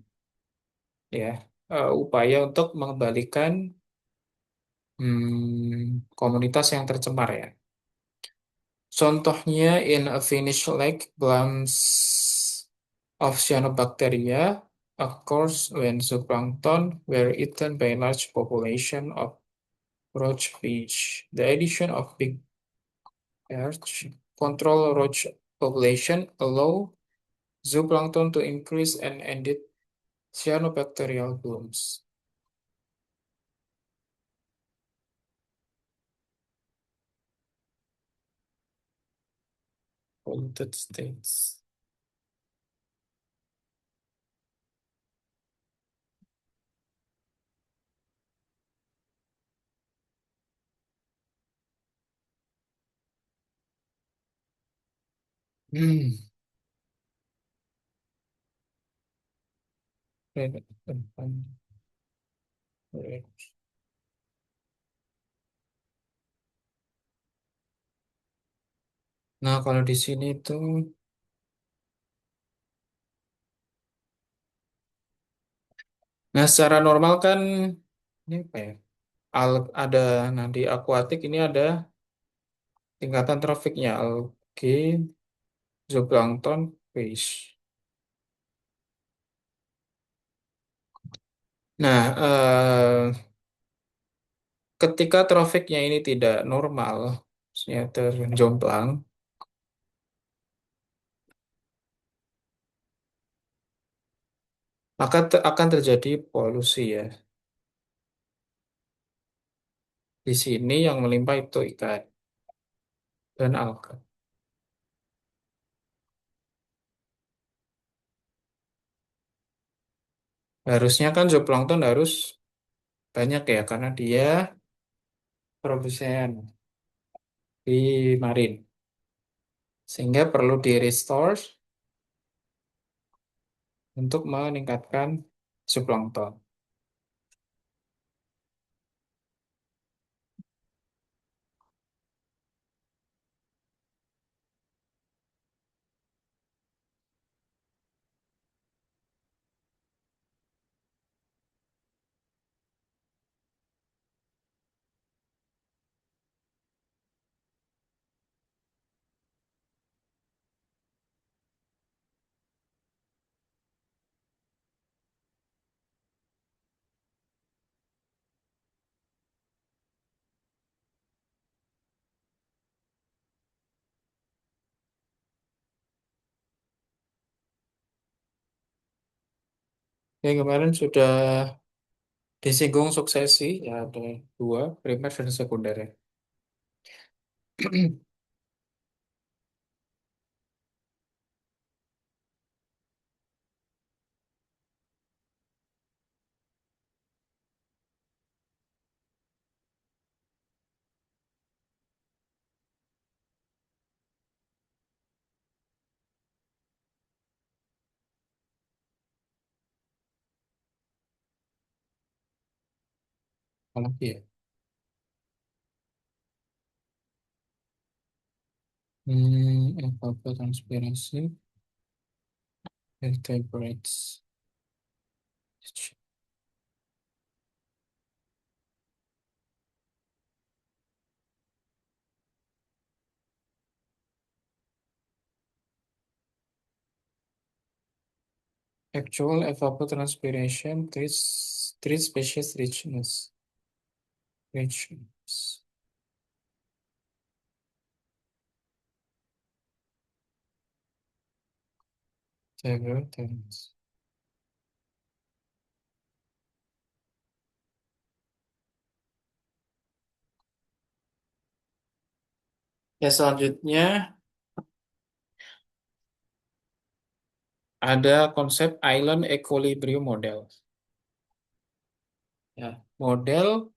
ya, upaya untuk mengembalikan komunitas yang tercemar ya. Contohnya in a Finnish lake, blooms of cyanobacteria occurs when zooplankton were eaten by large population of roach fish. The addition of big perch control roach population allow zooplankton to increase and ended cyanobacterial blooms. Polluted states. Hmm. Nah, kalau di sini tuh, nah secara normal kan ini apa ya? Ada nah di akuatik ini ada tingkatan trofiknya algae, zooplankton, fish. Nah, ketika trofiknya ini tidak normal, maksudnya terjomplang, maka akan terjadi polusi ya. Di sini yang melimpah itu ikan dan alga. Harusnya kan zooplankton harus banyak ya, karena dia produsen di marin. Sehingga perlu di-restore untuk meningkatkan zooplankton. Yang kemarin sudah disinggung suksesi, ya ada dua, primer dan sekunder ya. Apalagi ya. Evapotranspiration, vertebrates. Actual evapotranspiration, three species richness. Richness. Several terms. Ya, selanjutnya ada konsep island equilibrium model. Ya, model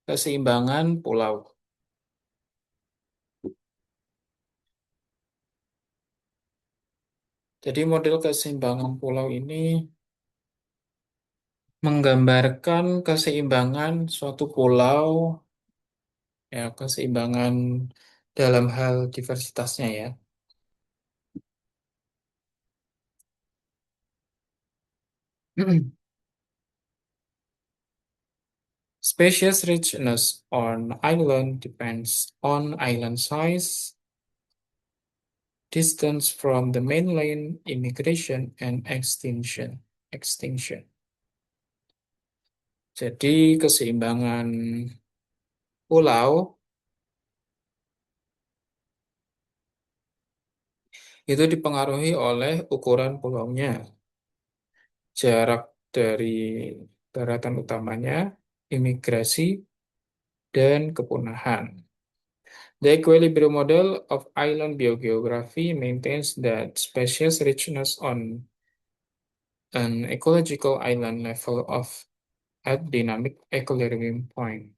keseimbangan pulau. Jadi model keseimbangan pulau ini menggambarkan keseimbangan suatu pulau, ya keseimbangan dalam hal diversitasnya ya. Species richness on island depends on island size, distance from the mainland, immigration, and extinction. Extinction. Jadi keseimbangan pulau itu dipengaruhi oleh ukuran pulaunya, jarak dari daratan utamanya, imigrasi, dan kepunahan. The equilibrium model of island biogeography maintains that species richness on an ecological island level of at dynamic equilibrium point.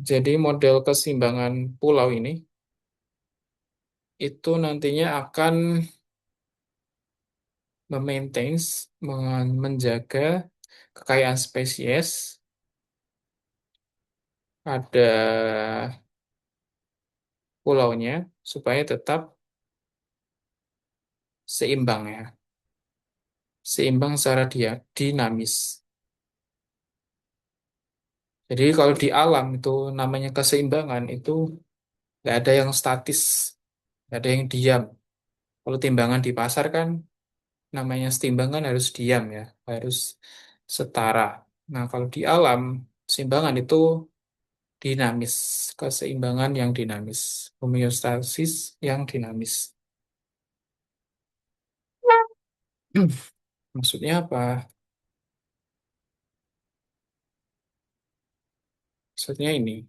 Jadi model keseimbangan pulau ini itu nantinya akan memaintain, menjaga kekayaan spesies pada pulaunya supaya tetap seimbang ya, seimbang secara dia dinamis. Jadi kalau di alam itu namanya keseimbangan itu nggak ada yang statis, nggak ada yang diam. Kalau timbangan di pasar kan namanya setimbangan harus diam ya, harus setara. Nah kalau di alam keseimbangan itu dinamis, keseimbangan yang dinamis, homeostasis yang dinamis. Maksudnya apa? Maksudnya ini.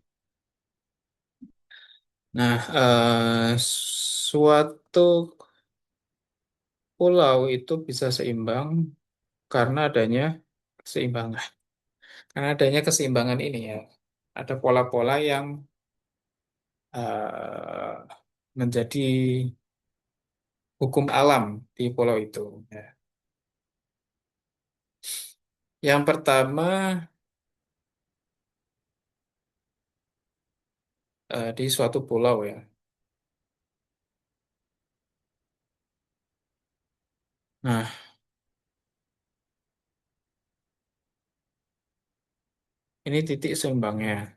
Nah, suatu pulau itu bisa seimbang karena adanya keseimbangan. Karena adanya keseimbangan ini ya. Ada pola-pola yang menjadi hukum alam di pulau itu. Ya. Yang pertama di suatu pulau ya. Nah, ini titik seimbangnya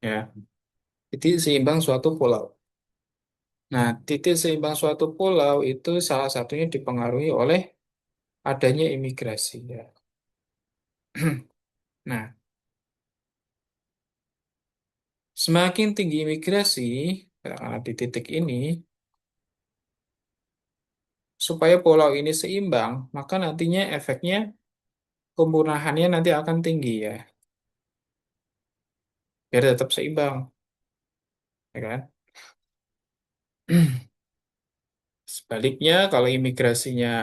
ya. Titik seimbang suatu pulau. Nah, titik seimbang suatu pulau itu salah satunya dipengaruhi oleh adanya imigrasi ya. Nah, semakin tinggi imigrasi, Karena di titik ini, supaya pulau ini seimbang, maka nantinya efeknya kepunahannya nanti akan tinggi ya, biar tetap seimbang, ya kan? Sebaliknya, kalau imigrasinya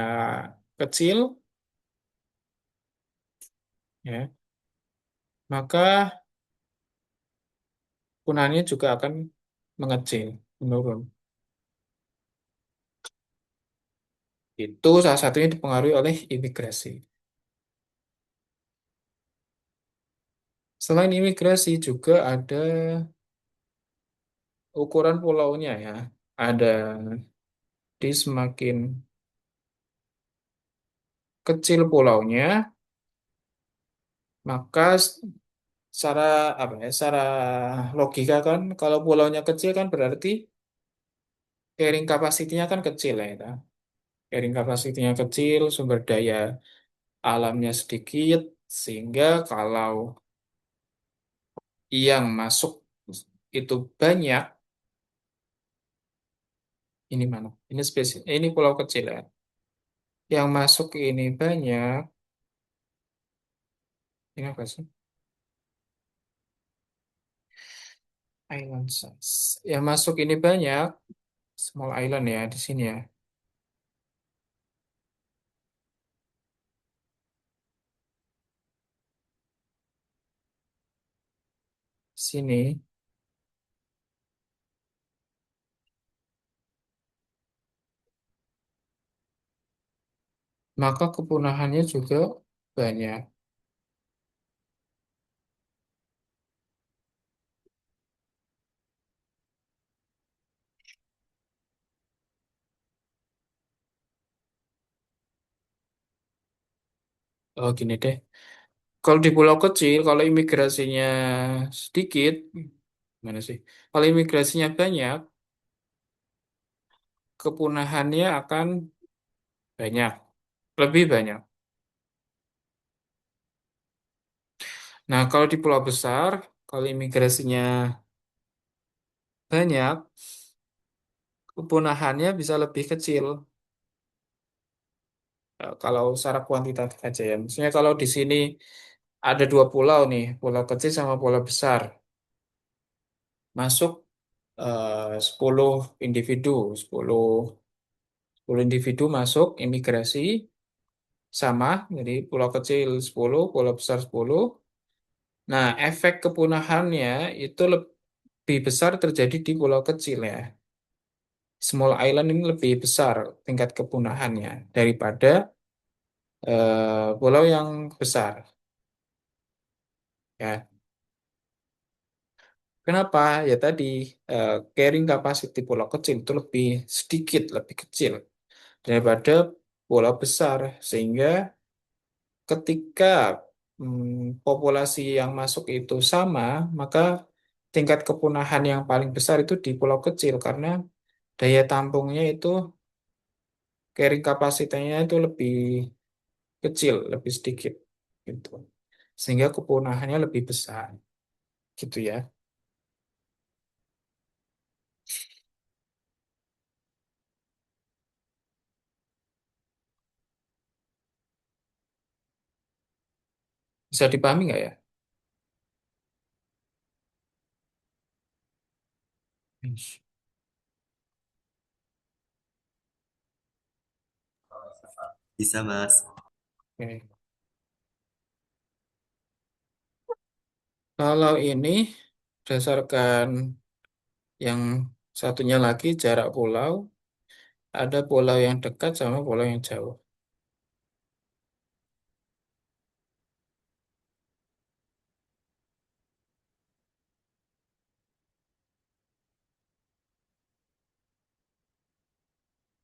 kecil, ya, maka kepunahannya juga akan mengecil, menurun. Itu salah satunya dipengaruhi oleh imigrasi. Selain imigrasi juga ada ukuran pulaunya ya. Ada di semakin kecil pulaunya, maka secara apa ya? Secara logika kan, kalau pulaunya kecil kan berarti carrying capacity-nya kan kecil ya. Itu. Carrying capacity-nya kecil, sumber daya alamnya sedikit, sehingga kalau yang masuk itu banyak, ini mana? Ini spesies, ini pulau kecil ya. Yang masuk ini banyak, ini apa sih? Island size. Yang masuk ini banyak, small island ya di sini ya. Sini, maka kepunahannya juga banyak. Oh gini deh. Kalau di pulau kecil, kalau imigrasinya sedikit, mana sih? Kalau imigrasinya banyak, kepunahannya akan banyak, lebih banyak. Nah, kalau di pulau besar, kalau imigrasinya banyak, kepunahannya bisa lebih kecil. Kalau secara kuantitatif aja ya. Maksudnya kalau di sini ada dua pulau nih, pulau kecil sama pulau besar. Masuk 10 individu, 10 individu masuk imigrasi sama, jadi pulau kecil 10, pulau besar 10. Nah, efek kepunahannya itu lebih besar terjadi di pulau kecil ya. Small island ini lebih besar tingkat kepunahannya daripada pulau yang besar ya. Kenapa? Ya tadi carrying capacity pulau kecil itu lebih sedikit, lebih kecil daripada pulau besar, sehingga ketika populasi yang masuk itu sama, maka tingkat kepunahan yang paling besar itu di pulau kecil karena daya tampungnya itu carrying kapasitinya itu lebih kecil, lebih sedikit gitu. Sehingga kepunahannya lebih besar gitu ya. Bisa dipahami nggak ya? Yes. Bisa, Mas. Oke. Kalau ini berdasarkan yang satunya lagi jarak pulau, ada pulau yang dekat sama pulau yang jauh.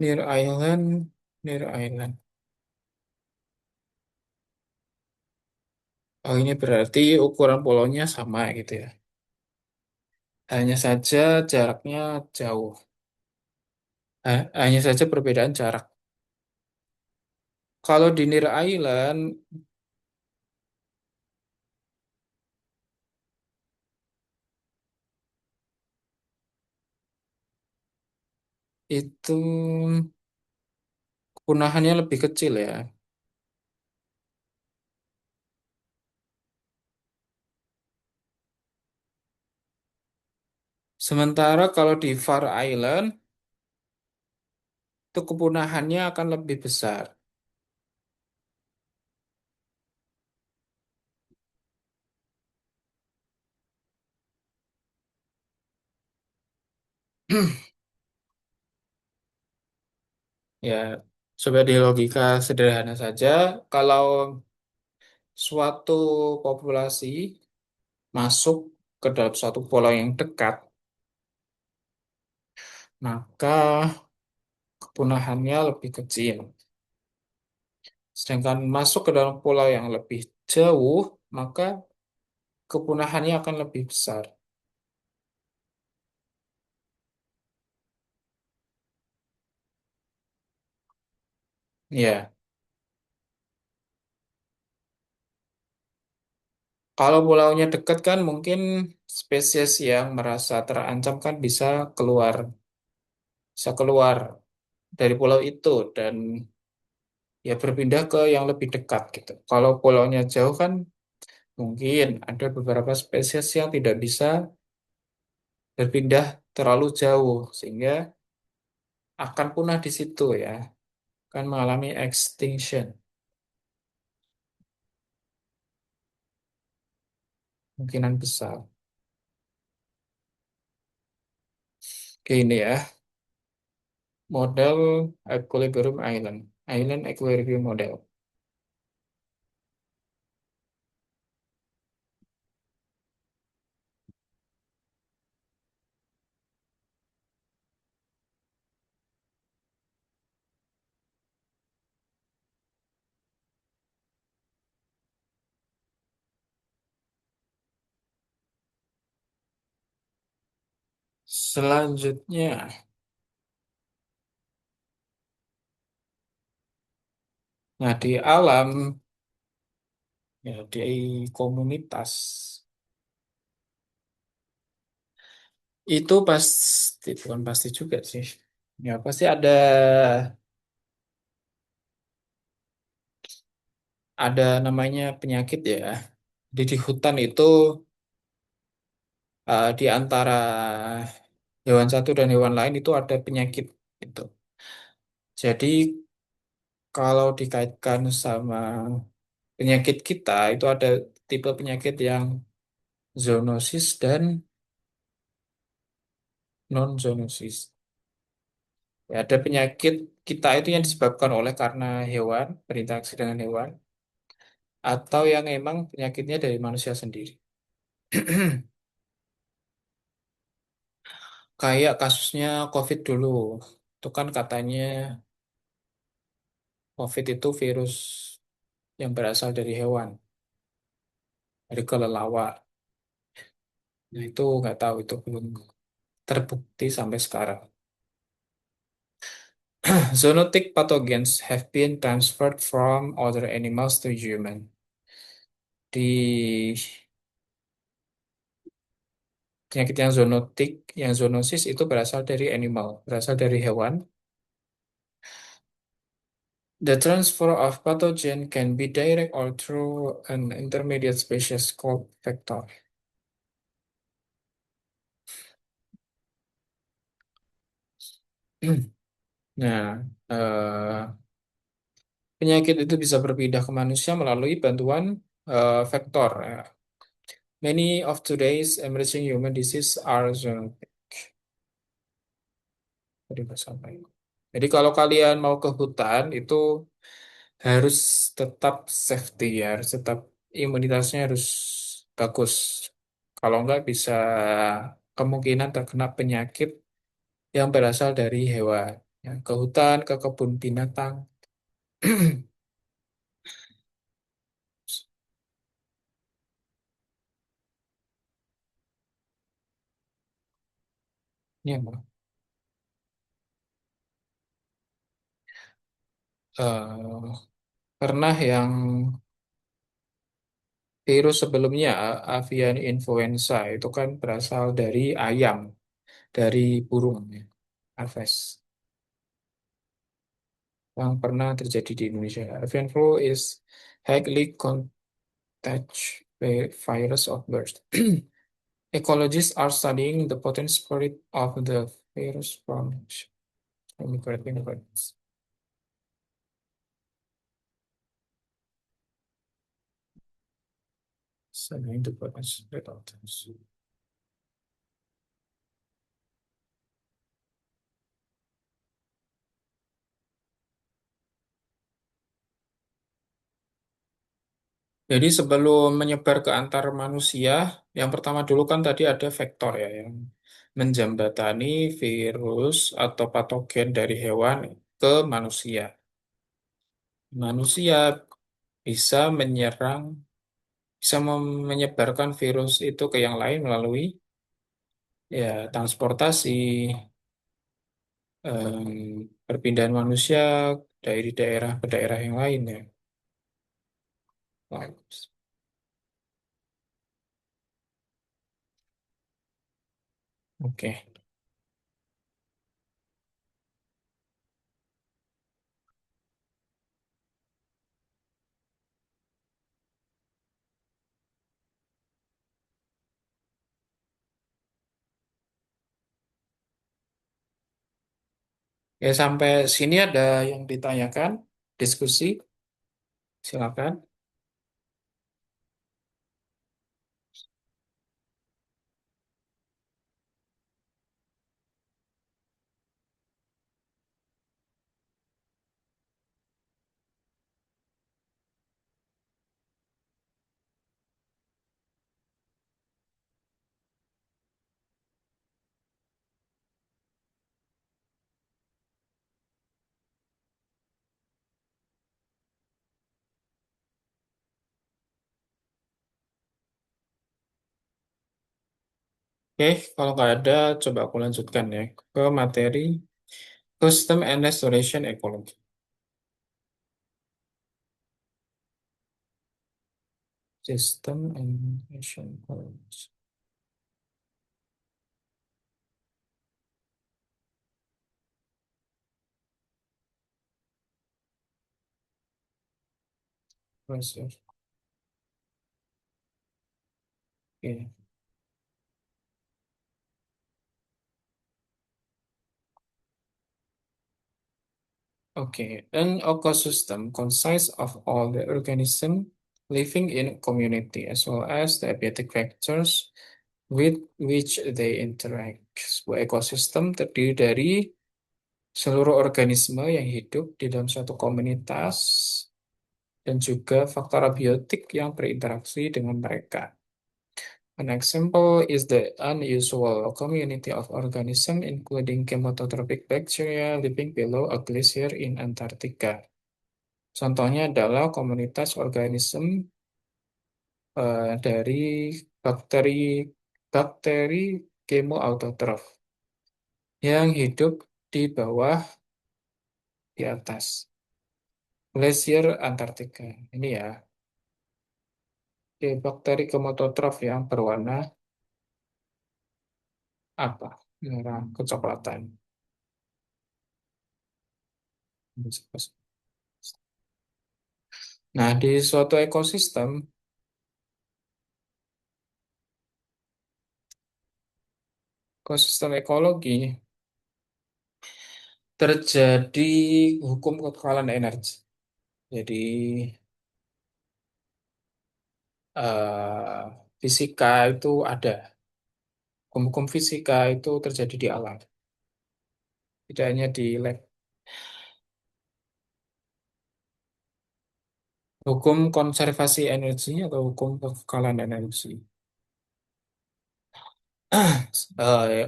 Near island, near island. Oh ini berarti ukuran pulaunya sama gitu ya. Hanya saja jaraknya jauh. Hanya saja perbedaan jarak. Kalau di near island, itu kepunahannya lebih kecil ya. Sementara kalau di Far Island itu kepunahannya akan lebih besar. Ya, coba di logika sederhana saja, kalau suatu populasi masuk ke dalam suatu pulau yang dekat, maka kepunahannya lebih kecil. Sedangkan masuk ke dalam pulau yang lebih jauh, maka kepunahannya akan lebih besar. Ya, kalau pulaunya dekat kan mungkin spesies yang merasa terancam kan bisa keluar dari pulau itu dan ya berpindah ke yang lebih dekat gitu. Kalau pulaunya jauh kan mungkin ada beberapa spesies yang tidak bisa berpindah terlalu jauh sehingga akan punah di situ ya, akan mengalami extinction, kemungkinan besar. Oke, ini ya, model Equilibrium Island, Island Equilibrium Model. Selanjutnya, nah di alam, ya di komunitas, itu pasti, bukan pasti juga sih. Ya pasti ada namanya penyakit ya. Jadi di hutan itu di antara hewan satu dan hewan lain itu ada penyakit itu. Jadi kalau dikaitkan sama penyakit kita itu ada tipe penyakit yang zoonosis dan non zoonosis. Ya, ada penyakit kita itu yang disebabkan oleh karena hewan, berinteraksi dengan hewan, atau yang emang penyakitnya dari manusia sendiri. Kayak kasusnya COVID dulu. Itu kan katanya COVID itu virus yang berasal dari hewan, dari kelelawar. Nah, itu nggak tahu, itu belum terbukti sampai sekarang. Zoonotic pathogens have been transferred from other animals to human. Di penyakit yang zoonotik, yang zoonosis itu berasal dari animal, berasal dari hewan. The transfer of pathogen can be direct or through an intermediate species called vector. Nah, penyakit itu bisa berpindah ke manusia melalui bantuan vektor. Ya. Many of today's emerging human disease are zoonotic. Tadi Mas sampaikan. Jadi kalau kalian mau ke hutan itu harus tetap safety ya, harus tetap imunitasnya harus bagus. Kalau enggak bisa kemungkinan terkena penyakit yang berasal dari hewan. Ya, ke hutan, ke kebun binatang. Ini emang eh, pernah yang virus sebelumnya avian influenza itu kan berasal dari ayam, dari burung, ya, aves. yang pernah terjadi di Indonesia. Avian flu is highly contagious virus of birth. Ecologists are studying the potential spread of the virus from birds. Studying the potential spread of this. Jadi sebelum menyebar ke antar manusia, yang pertama dulu kan tadi ada vektor ya, yang menjembatani virus atau patogen dari hewan ke manusia. Manusia bisa menyerang, bisa menyebarkan virus itu ke yang lain melalui ya transportasi, perpindahan manusia dari daerah ke daerah yang lain ya. Oke. Ya sampai sini ada yang ditanyakan, diskusi, silakan. Oke, kalau nggak ada, coba aku lanjutkan ya ke materi Custom and Restoration Ecology. System and Restoration Ecology. Research. Oke. Okay, an ecosystem consists of all the organisms living in a community as well as the abiotic factors with which they interact. Sebuah ekosistem terdiri dari seluruh organisme yang hidup di dalam suatu komunitas dan juga faktor abiotik yang berinteraksi dengan mereka. An example is the unusual community of organisms including chemotrophic bacteria living below a glacier in Antarctica. Contohnya adalah komunitas organisme dari bakteri bakteri kemoautotrof yang hidup di bawah di atas glasier Antartika. Ini ya, bakteri kemoautotrof yang berwarna apa? Merah kecoklatan. Nah, di suatu ekosistem ekologi, terjadi hukum kekekalan energi. Jadi, eh, fisika itu ada. Hukum-hukum fisika itu terjadi di alam, tidak hanya di lab. Hukum konservasi energi atau hukum kekekalan energi.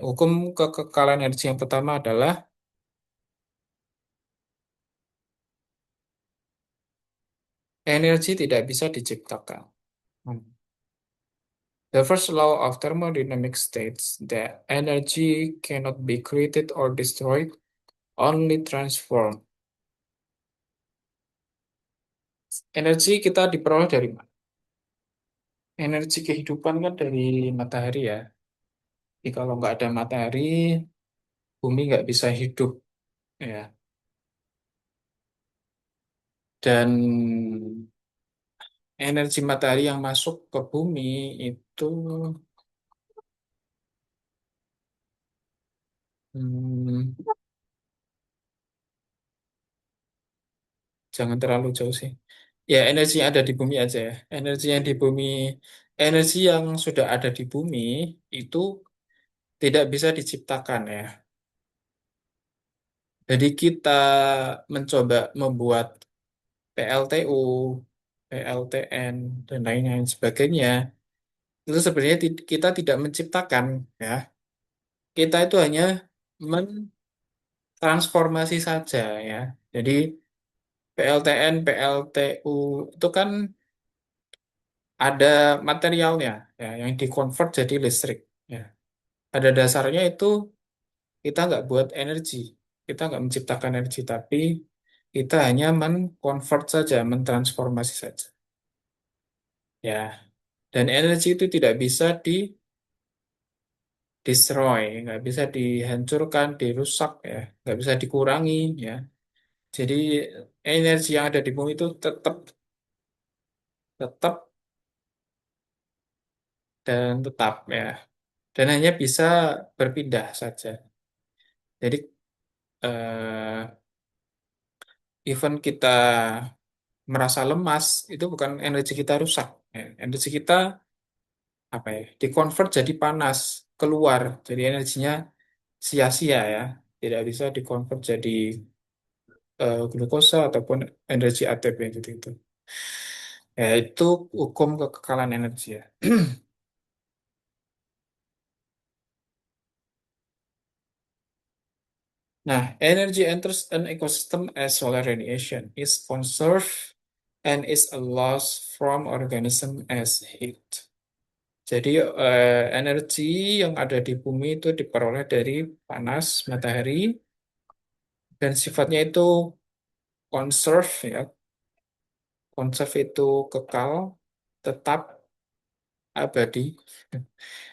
Hukum kekekalan energi yang pertama adalah energi tidak bisa diciptakan. The first law of thermodynamics states that energy cannot be created or destroyed, only transformed. Energi kita diperoleh dari mana? Energi kehidupan kan dari matahari ya. Jadi kalau nggak ada matahari, bumi nggak bisa hidup. Ya. Dan energi matahari yang masuk ke bumi itu hmm, jangan terlalu jauh sih. Ya, energi yang ada di bumi aja ya. Energi yang di bumi, energi yang sudah ada di bumi itu tidak bisa diciptakan ya. Jadi kita mencoba membuat PLTU, PLTN, dan lain-lain sebagainya. Itu sebenarnya kita tidak menciptakan ya. Kita itu hanya mentransformasi saja ya. Jadi PLTN, PLTU itu kan ada materialnya ya yang dikonvert jadi listrik ya. Pada dasarnya itu kita nggak buat energi, kita nggak menciptakan energi, tapi kita hanya menconvert saja, mentransformasi saja ya. Dan energi itu tidak bisa di destroy, nggak bisa dihancurkan, dirusak ya, nggak bisa dikurangi ya. Jadi energi yang ada di bumi itu tetap tetap dan tetap ya, dan hanya bisa berpindah saja. Jadi even kita merasa lemas itu bukan energi kita rusak, ya. Energi kita apa ya? Dikonvert jadi panas keluar, jadi energinya sia-sia ya, tidak bisa dikonvert jadi glukosa ataupun energi ATP gitu. Ya itu hukum kekekalan energi ya. Nah, energy enters an ecosystem as solar radiation, is conserved and is a loss from organism as heat. Jadi energi yang ada di bumi itu diperoleh dari panas matahari dan sifatnya itu conserve ya. Conserve itu kekal, tetap, abadi,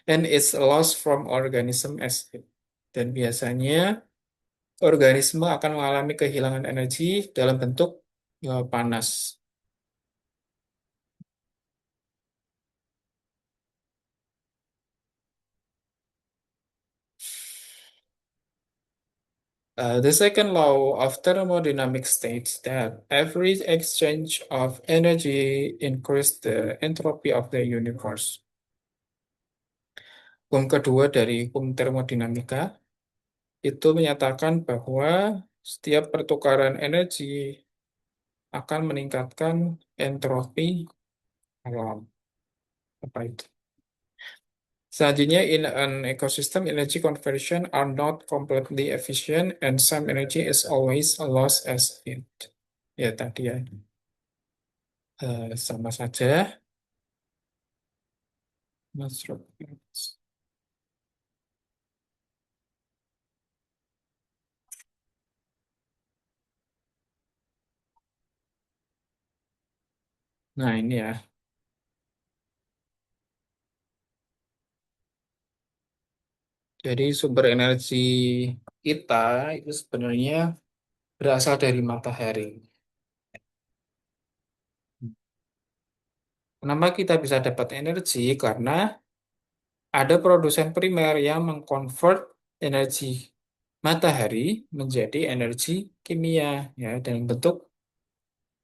and is lost from organism as heat. Dan biasanya organisme akan mengalami kehilangan energi dalam bentuk panas. The second law of thermodynamics states that every exchange of energy increases the entropy of the universe. Hukum kedua dari hukum termodinamika itu menyatakan bahwa setiap pertukaran energi akan meningkatkan entropi alam. Apa itu? Selanjutnya, in an ecosystem, energy conversion are not completely efficient and some energy is always lost as heat. Ya, tadi ya. Sama saja. Mas Roberts. Nah, ini ya. Jadi sumber energi kita itu sebenarnya berasal dari matahari. Kenapa kita bisa dapat energi? Karena ada produsen primer yang mengkonvert energi matahari menjadi energi kimia ya dalam bentuk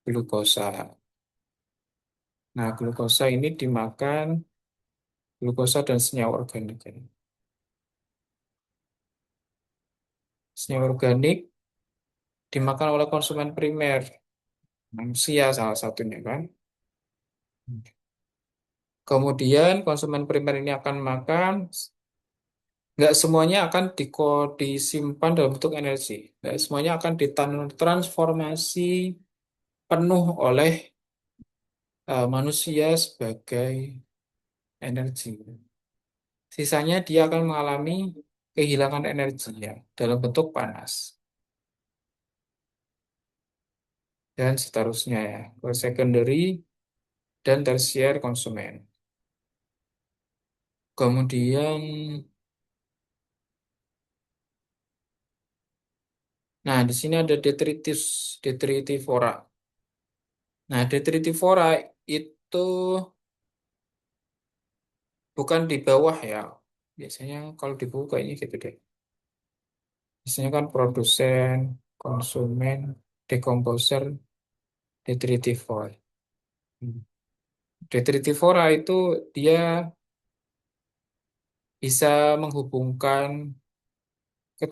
glukosa. Nah, glukosa ini dimakan glukosa dan senyawa organik. Ya. Senyawa organik dimakan oleh konsumen primer, manusia salah satunya kan. Kemudian konsumen primer ini akan makan, nggak semuanya akan disimpan dalam bentuk energi. Nggak semuanya akan ditransformasi penuh oleh manusia sebagai energi. Sisanya dia akan mengalami kehilangan energi ya, dalam bentuk panas. Dan seterusnya ya, ke secondary dan tersier konsumen. Kemudian, nah di sini ada detritus, detritivora. Nah, detritivora itu bukan di bawah ya. Biasanya kalau di bawah kayaknya gitu deh. Biasanya kan produsen, konsumen, decomposer, detritivore. Hmm. Detritivora itu dia bisa menghubungkan ke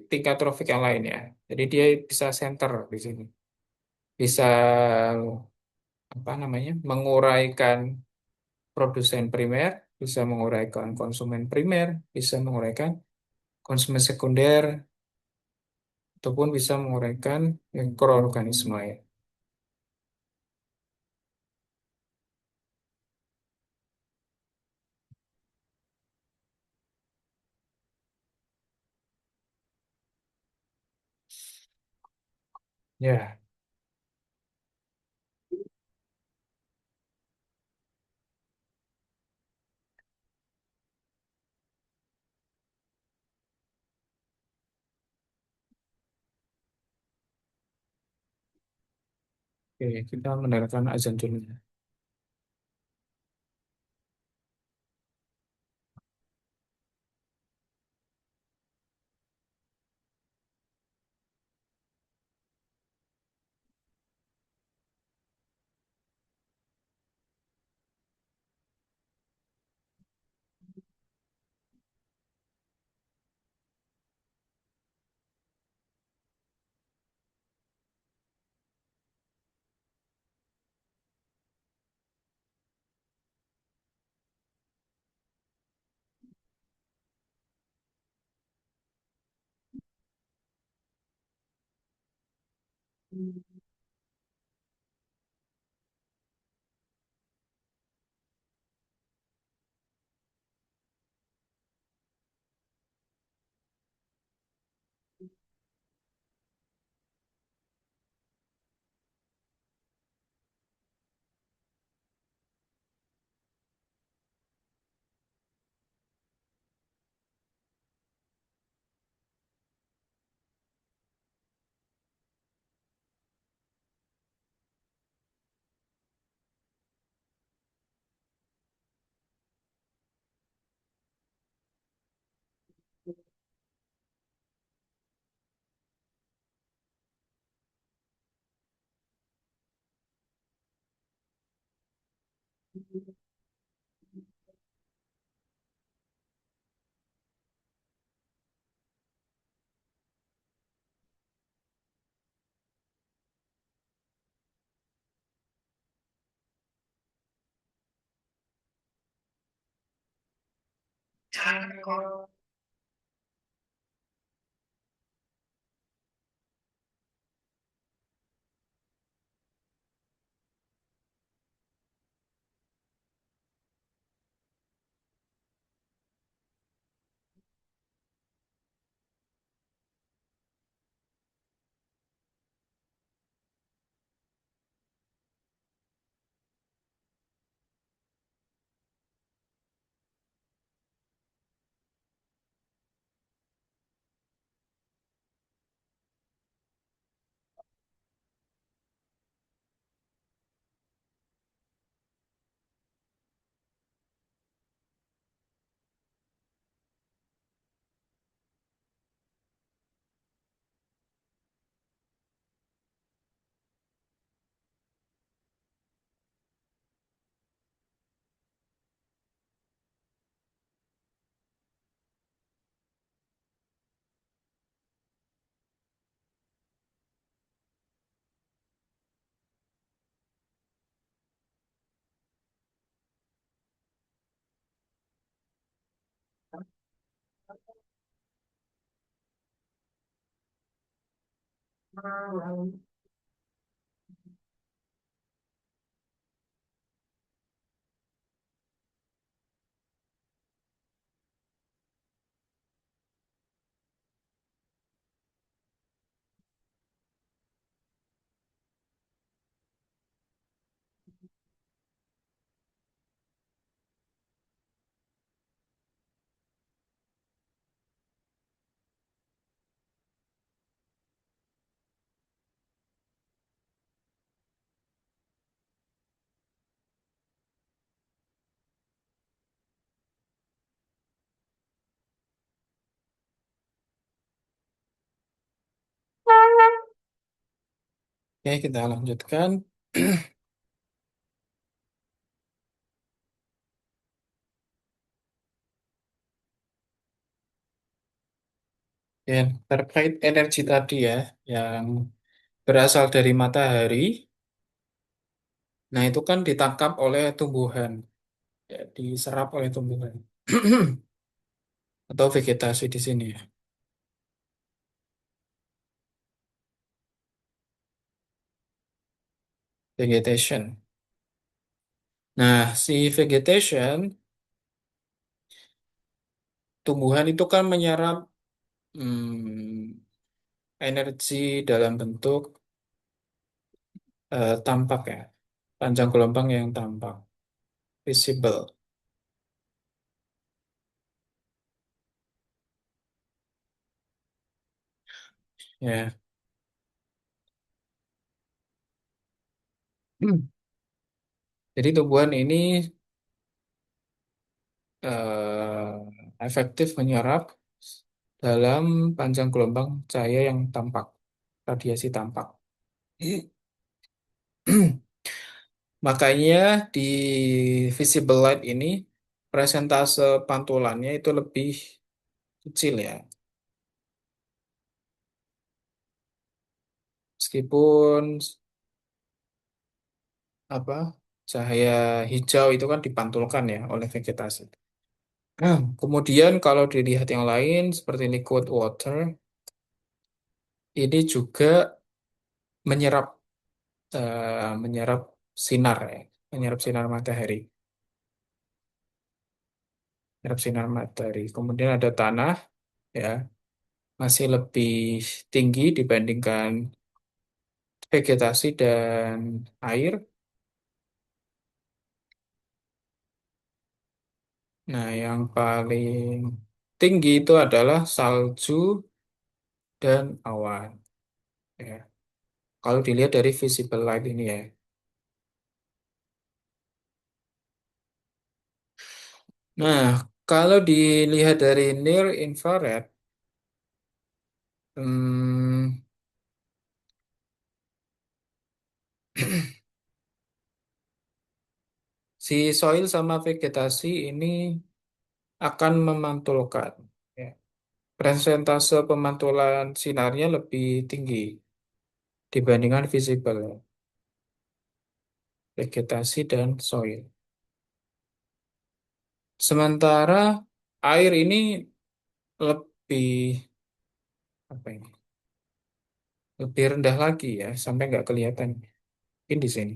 tingkat trofik yang lain ya. Jadi dia bisa center di sini. Bisa apa namanya? Menguraikan produsen primer, bisa menguraikan konsumen primer, bisa menguraikan konsumen sekunder, ataupun bisa menguraikan mikroorganisme ya. Ya, oke, kita mendengarkan azan dulu. Oke, kita lanjutkan. Ya, terkait energi tadi ya, yang berasal dari matahari, nah itu kan ditangkap oleh tumbuhan, ya, diserap oleh tumbuhan atau vegetasi di sini ya, vegetation. Nah, si vegetation, tumbuhan itu kan menyerap energi dalam bentuk tampak ya, panjang gelombang yang tampak, visible. Ya. Jadi tumbuhan ini efektif menyerap dalam panjang gelombang cahaya yang tampak, radiasi tampak. Makanya di visible light ini presentase pantulannya itu lebih kecil ya. Meskipun apa cahaya hijau itu kan dipantulkan ya oleh vegetasi. Nah, kemudian kalau dilihat yang lain seperti liquid water, ini juga menyerap menyerap sinar ya, menyerap sinar matahari, menyerap sinar matahari. Kemudian ada tanah ya, masih lebih tinggi dibandingkan vegetasi dan air. Nah, yang paling tinggi itu adalah salju dan awan ya. Kalau dilihat dari visible light ini ya. Nah, kalau dilihat dari near infrared, hmm, si soil sama vegetasi ini akan memantulkan. Ya. Persentase pemantulan sinarnya lebih tinggi dibandingkan visible, vegetasi dan soil. Sementara air ini lebih apa ini? Lebih rendah lagi ya, sampai nggak kelihatan. Mungkin di sini,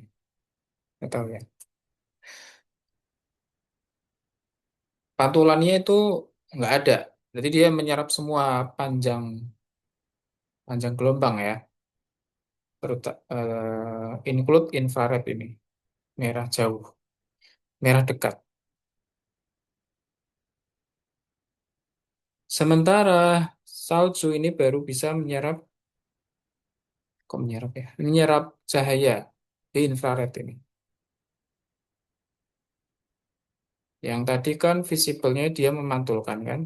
nggak tahu ya. Pantulannya itu nggak ada. Jadi dia menyerap semua panjang panjang gelombang ya, include infrared ini, merah jauh, merah dekat. Sementara salju ini baru bisa menyerap, kok menyerap ya? Menyerap cahaya di infrared ini. Yang tadi kan visible-nya dia memantulkan kan?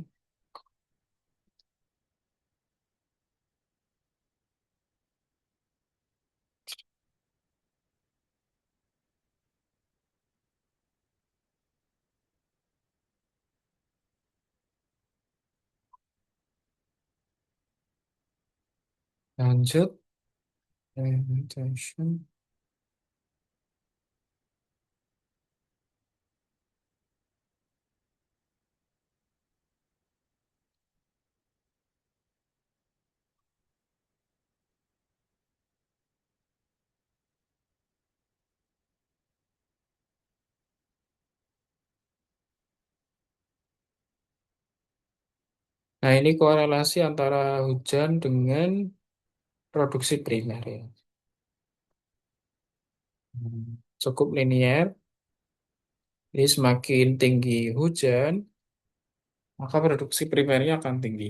Lanjut. Presentation. Nah, ini korelasi antara hujan dengan produksi primer ya. Cukup linier. Jadi semakin tinggi hujan, maka produksi primernya akan tinggi.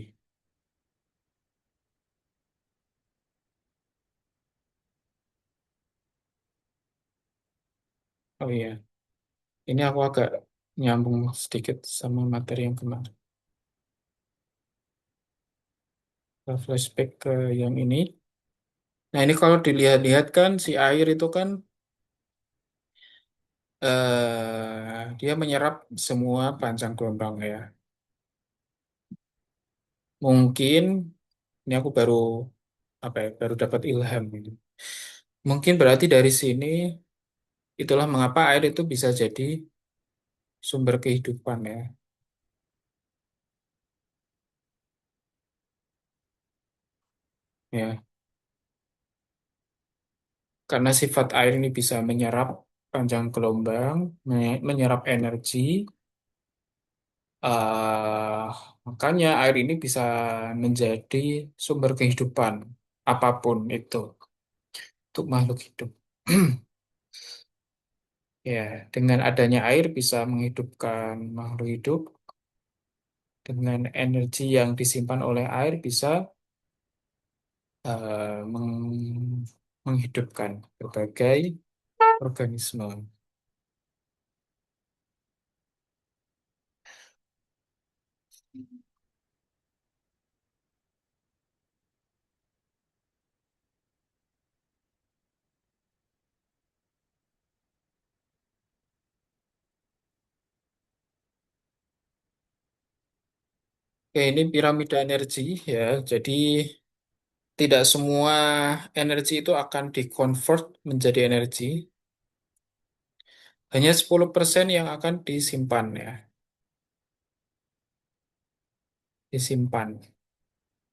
Oh iya, ini aku agak nyambung sedikit sama materi yang kemarin. Kita flashback ke yang ini. Nah, ini kalau dilihat-lihat kan si air itu kan dia menyerap semua panjang gelombang ya. Mungkin ini aku baru apa ya, baru dapat ilham ini. Mungkin berarti dari sini itulah mengapa air itu bisa jadi sumber kehidupan ya. Ya, karena sifat air ini bisa menyerap panjang gelombang, menyerap energi, eh makanya air ini bisa menjadi sumber kehidupan apapun itu untuk makhluk hidup. Ya, dengan adanya air bisa menghidupkan makhluk hidup, dengan energi yang disimpan oleh air bisa menghidupkan berbagai organisme. Oke, ini piramida energi ya. Jadi tidak semua energi itu akan dikonvert menjadi energi. Hanya 10% yang akan disimpan ya, disimpan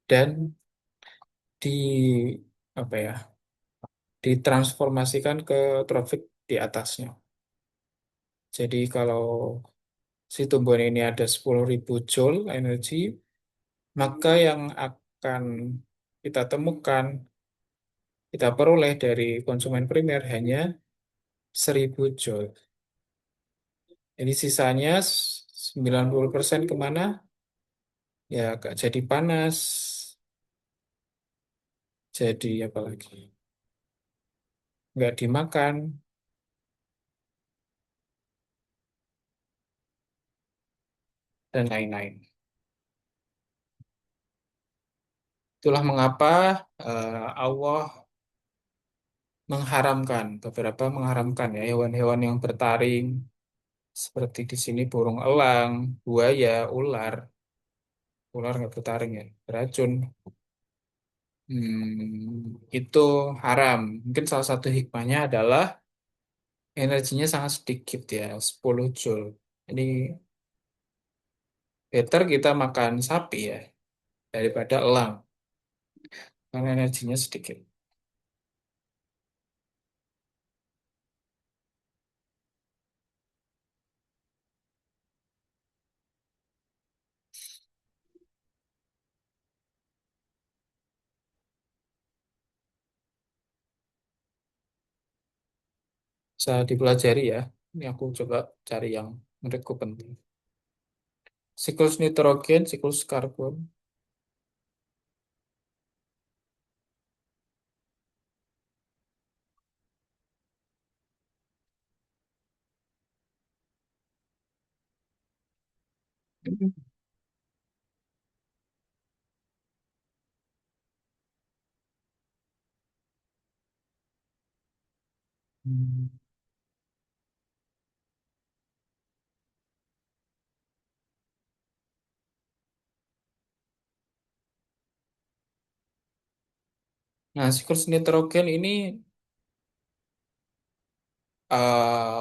dan di apa ya, ditransformasikan ke trafik di atasnya. Jadi kalau si tumbuhan ini ada 10.000 joule energi, maka yang akan kita temukan, kita peroleh dari konsumen primer hanya 1.000 joule. Jadi sisanya 90% kemana? Ya, gak jadi panas, jadi apa lagi? Nggak dimakan, dan lain-lain. Itulah mengapa Allah mengharamkan ya hewan-hewan yang bertaring seperti di sini burung elang, buaya, ular. Ular nggak bertaring ya, beracun. Itu haram. Mungkin salah satu hikmahnya adalah energinya sangat sedikit ya, 10 joule. Jadi better kita makan sapi ya daripada elang karena energinya sedikit. Bisa dipelajari ya. Ini aku coba cari yang menurutku penting. Siklus nitrogen, siklus karbon. Hmm. Nah, siklus nitrogen ini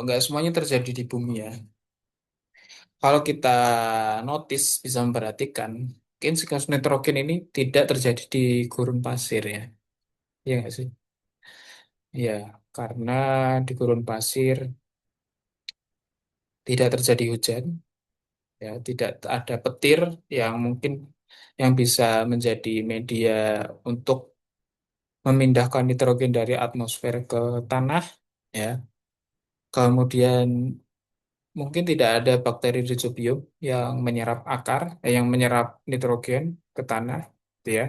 nggak semuanya terjadi di bumi ya. Kalau kita notice, bisa memperhatikan, mungkin siklus nitrogen ini tidak terjadi di gurun pasir ya. Iya nggak sih? Ya, karena di gurun pasir tidak terjadi hujan, ya, tidak ada petir yang mungkin yang bisa menjadi media untuk memindahkan nitrogen dari atmosfer ke tanah, ya. Kemudian mungkin tidak ada bakteri rhizobium yang menyerap yang menyerap nitrogen ke tanah, gitu ya.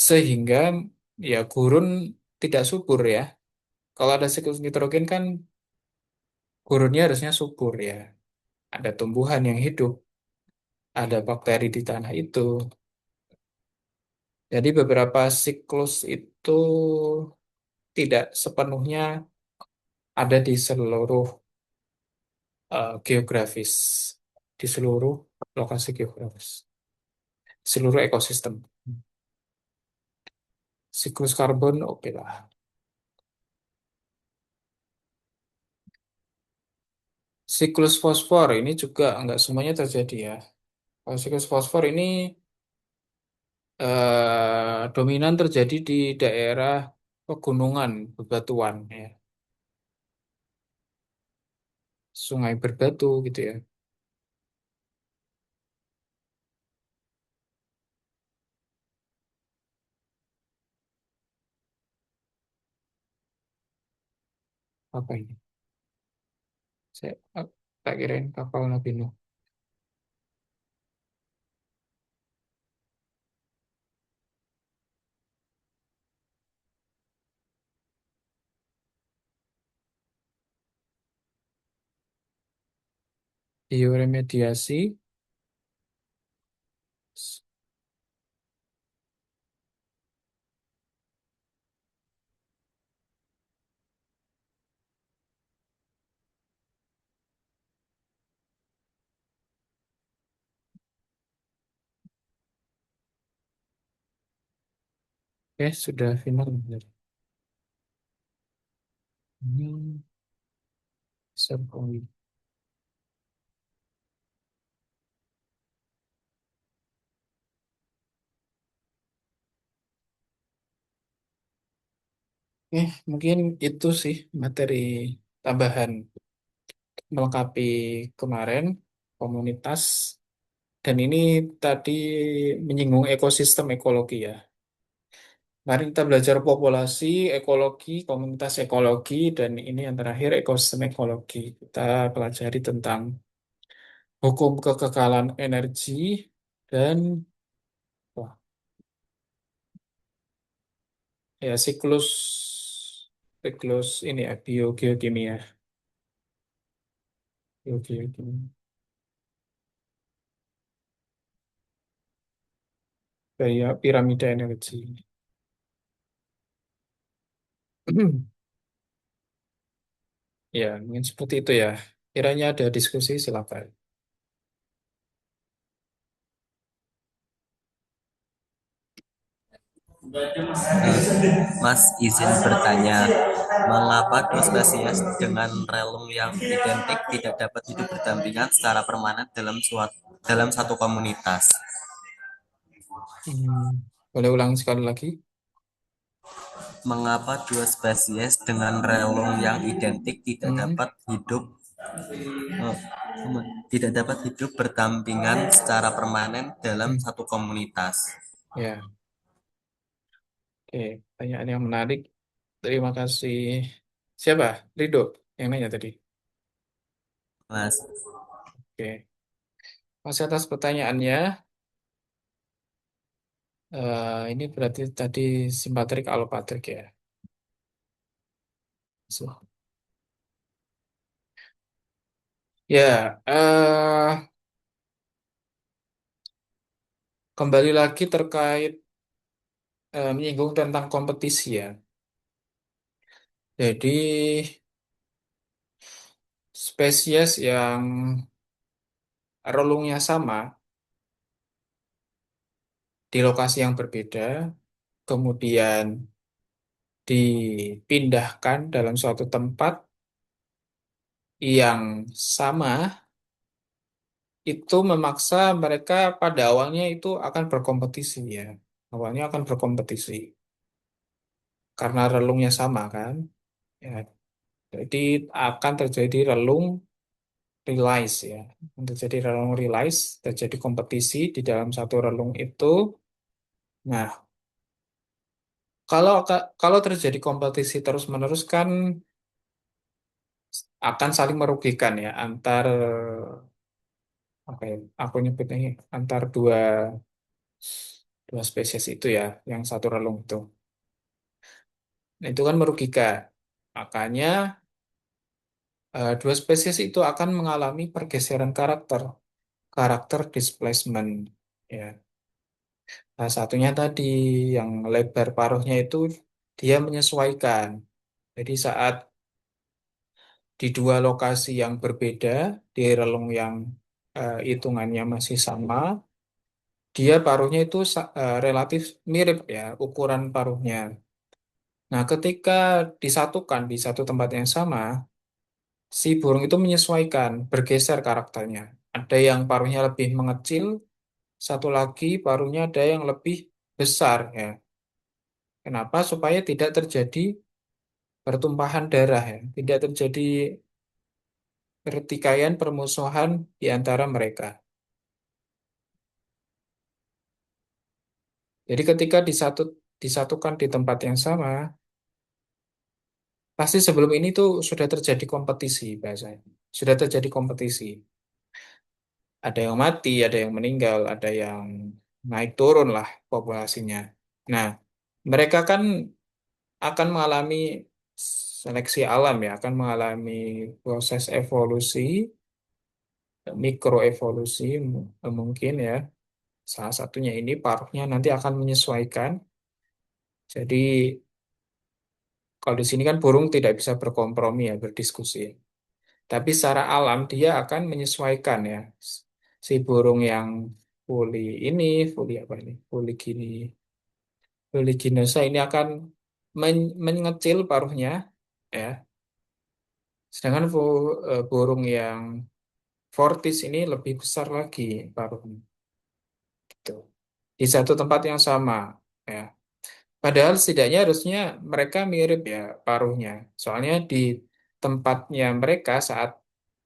Sehingga ya gurun tidak subur ya. Kalau ada siklus nitrogen kan gurunnya harusnya subur ya. Ada tumbuhan yang hidup, ada bakteri di tanah itu. Jadi beberapa siklus itu tidak sepenuhnya ada di seluruh geografis, di seluruh lokasi geografis, seluruh ekosistem. Siklus karbon oke lah. Siklus fosfor ini juga nggak semuanya terjadi ya. Kalau siklus fosfor ini dominan terjadi di daerah pegunungan, bebatuan ya, sungai berbatu gitu ya. Apa ini? Saya tak kirain kapal Nabi Nuh. Bioremediasi, sudah final. Hmm, Serpong. Mungkin itu sih materi tambahan melengkapi kemarin komunitas. Dan ini tadi menyinggung ekosistem ekologi ya. Mari kita belajar populasi, ekologi, komunitas ekologi, dan ini yang terakhir ekosistem ekologi. Kita pelajari tentang hukum kekekalan energi dan wah, ya siklus ini ya biogeokimia, biogeokimia, gaya piramida energi. Ya, mungkin seperti itu ya. Kiranya ada diskusi, silakan. Mas izin bertanya, mengapa dua spesies dengan relung yang identik tidak dapat hidup berdampingan secara permanen dalam satu komunitas? Hmm, Boleh ulang sekali lagi? Mengapa dua spesies dengan relung yang identik Hmm, eh, tidak dapat hidup berdampingan secara permanen dalam hmm, satu komunitas? Ya, oke. Pertanyaan yang menarik. Terima kasih. Siapa? Rido yang nanya tadi. Mas, Oke. Masih atas pertanyaannya. Ini berarti tadi simpatrik alopatrik ya. So, ya, kembali lagi terkait menyinggung tentang kompetisi ya. Jadi spesies yang relungnya sama di lokasi yang berbeda, kemudian dipindahkan dalam suatu tempat yang sama, itu memaksa mereka pada awalnya itu akan berkompetisi ya. Awalnya akan berkompetisi karena relungnya sama kan. Ya, jadi akan terjadi relung realize ya. Akan terjadi relung realize, terjadi kompetisi di dalam satu relung itu. Nah, kalau terjadi kompetisi terus-menerus kan akan saling merugikan ya antar apa ya? Aku nyebutnya ini, antar dua dua spesies itu ya, yang satu relung itu. Nah, itu kan merugikan. Makanya dua spesies itu akan mengalami pergeseran karakter, karakter displacement. Ya. Nah, satunya tadi yang lebar paruhnya itu dia menyesuaikan. Jadi saat di dua lokasi yang berbeda, di relung yang hitungannya masih sama, dia paruhnya itu relatif mirip ya ukuran paruhnya. Nah, ketika disatukan di satu tempat yang sama, si burung itu menyesuaikan, bergeser karakternya. Ada yang paruhnya lebih mengecil, satu lagi paruhnya ada yang lebih besar ya. Kenapa? Supaya tidak terjadi pertumpahan darah ya, tidak terjadi pertikaian permusuhan di antara mereka. Jadi ketika disatukan di tempat yang sama, pasti sebelum ini tuh sudah terjadi kompetisi bahasanya. Sudah terjadi kompetisi. Ada yang mati, ada yang meninggal, ada yang naik turun lah populasinya. Nah, mereka kan akan mengalami seleksi alam ya, akan mengalami proses evolusi, mikroevolusi mungkin ya. Salah satunya ini paruhnya nanti akan menyesuaikan. Jadi kalau di sini kan burung tidak bisa berkompromi ya, berdiskusi. Tapi secara alam dia akan menyesuaikan ya. Si burung yang puli ini, puli apa ini? Puli gini, Polyginosa ini akan mengecil paruhnya ya. Sedangkan burung yang Fortis ini lebih besar lagi paruhnya gitu. Di satu tempat yang sama ya. Padahal setidaknya harusnya mereka mirip ya paruhnya. Soalnya di tempatnya mereka saat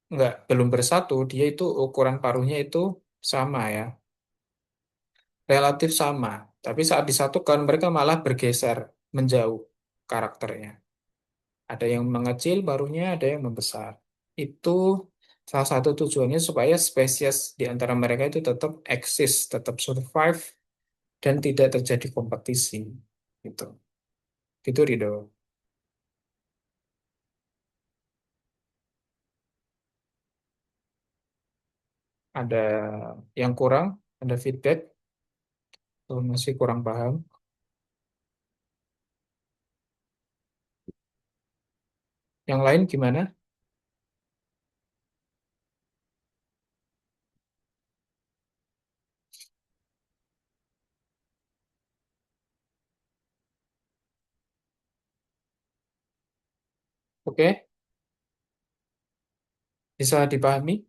nggak belum bersatu, dia itu ukuran paruhnya itu sama ya, relatif sama. Tapi saat disatukan mereka malah bergeser menjauh karakternya. Ada yang mengecil paruhnya, ada yang membesar. Itu salah satu tujuannya supaya spesies di antara mereka itu tetap eksis, tetap survive, dan tidak terjadi kompetisi. Gitu. Gitu, Rido. Ada yang kurang, ada feedback, atau masih kurang paham. Yang lain gimana? Oke, bisa dipahami?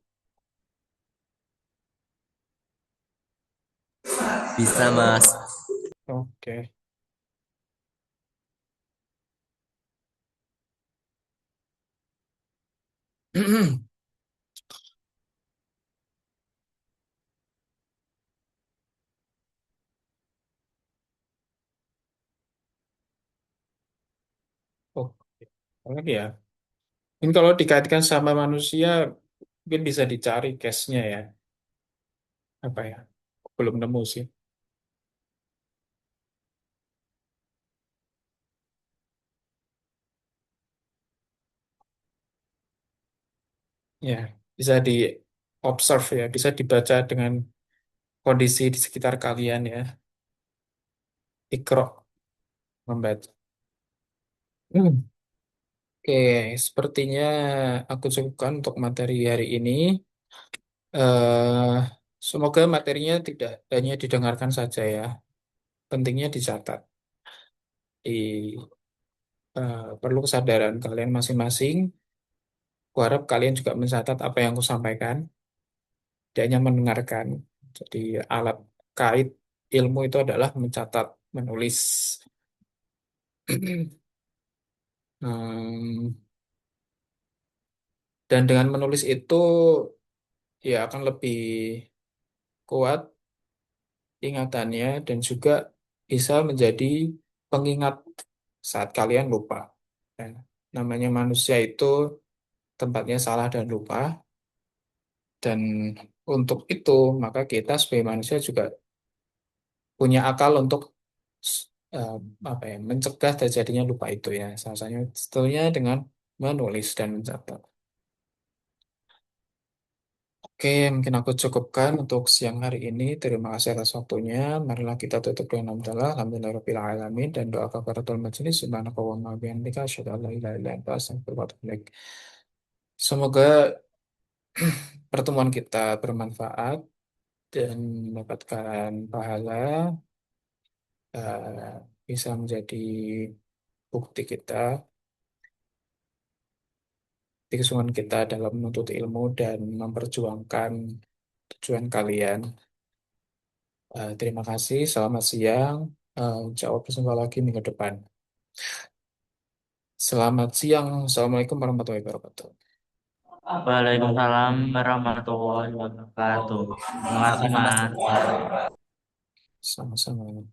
Bisa, Mas. Oke. Oh, lagi ya. Ini kalau dikaitkan sama manusia, mungkin bisa dicari case-nya ya. Apa ya? Belum nemu sih. Ya, bisa di observe ya, bisa dibaca dengan kondisi di sekitar kalian ya. Ikro membaca. Hmm. Oke, sepertinya aku cukupkan untuk materi hari ini. eh Semoga materinya tidak hanya didengarkan saja ya. Pentingnya dicatat. Perlu kesadaran kalian masing-masing. Kuharap kalian juga mencatat apa yang aku sampaikan, tidak hanya mendengarkan. Jadi alat kait ilmu itu adalah mencatat, menulis. Hmm, dan dengan menulis itu ya akan lebih kuat ingatannya dan juga bisa menjadi pengingat saat kalian lupa. Dan namanya manusia itu tempatnya salah dan lupa. Dan untuk itu maka kita sebagai manusia juga punya akal untuk eh, apa ya mencegah terjadinya lupa itu ya. Salah satunya tentunya dengan menulis dan mencatat. Oke, mungkin aku cukupkan untuk siang hari ini. Terima kasih atas waktunya. Marilah kita tutup dengan hamdalah. Alhamdulillahirabbil alamin dan doa kafaratul majelis. Subhanaka wa bihamdika asyhadu an la ilaha illa anta astaghfiruka wa atubu ilaik. Semoga pertemuan kita bermanfaat dan mendapatkan pahala, eh, bisa menjadi bukti kita, bukti kesungguhan kita dalam menuntut ilmu dan memperjuangkan tujuan kalian. Terima kasih, selamat siang. Insya Allah berjumpa lagi minggu depan. Selamat siang, Assalamualaikum warahmatullahi wabarakatuh. Waalaikumsalam warahmatullahi wabarakatuh. Terima kasih, Waalaikumsalam. Mas. Sama-sama.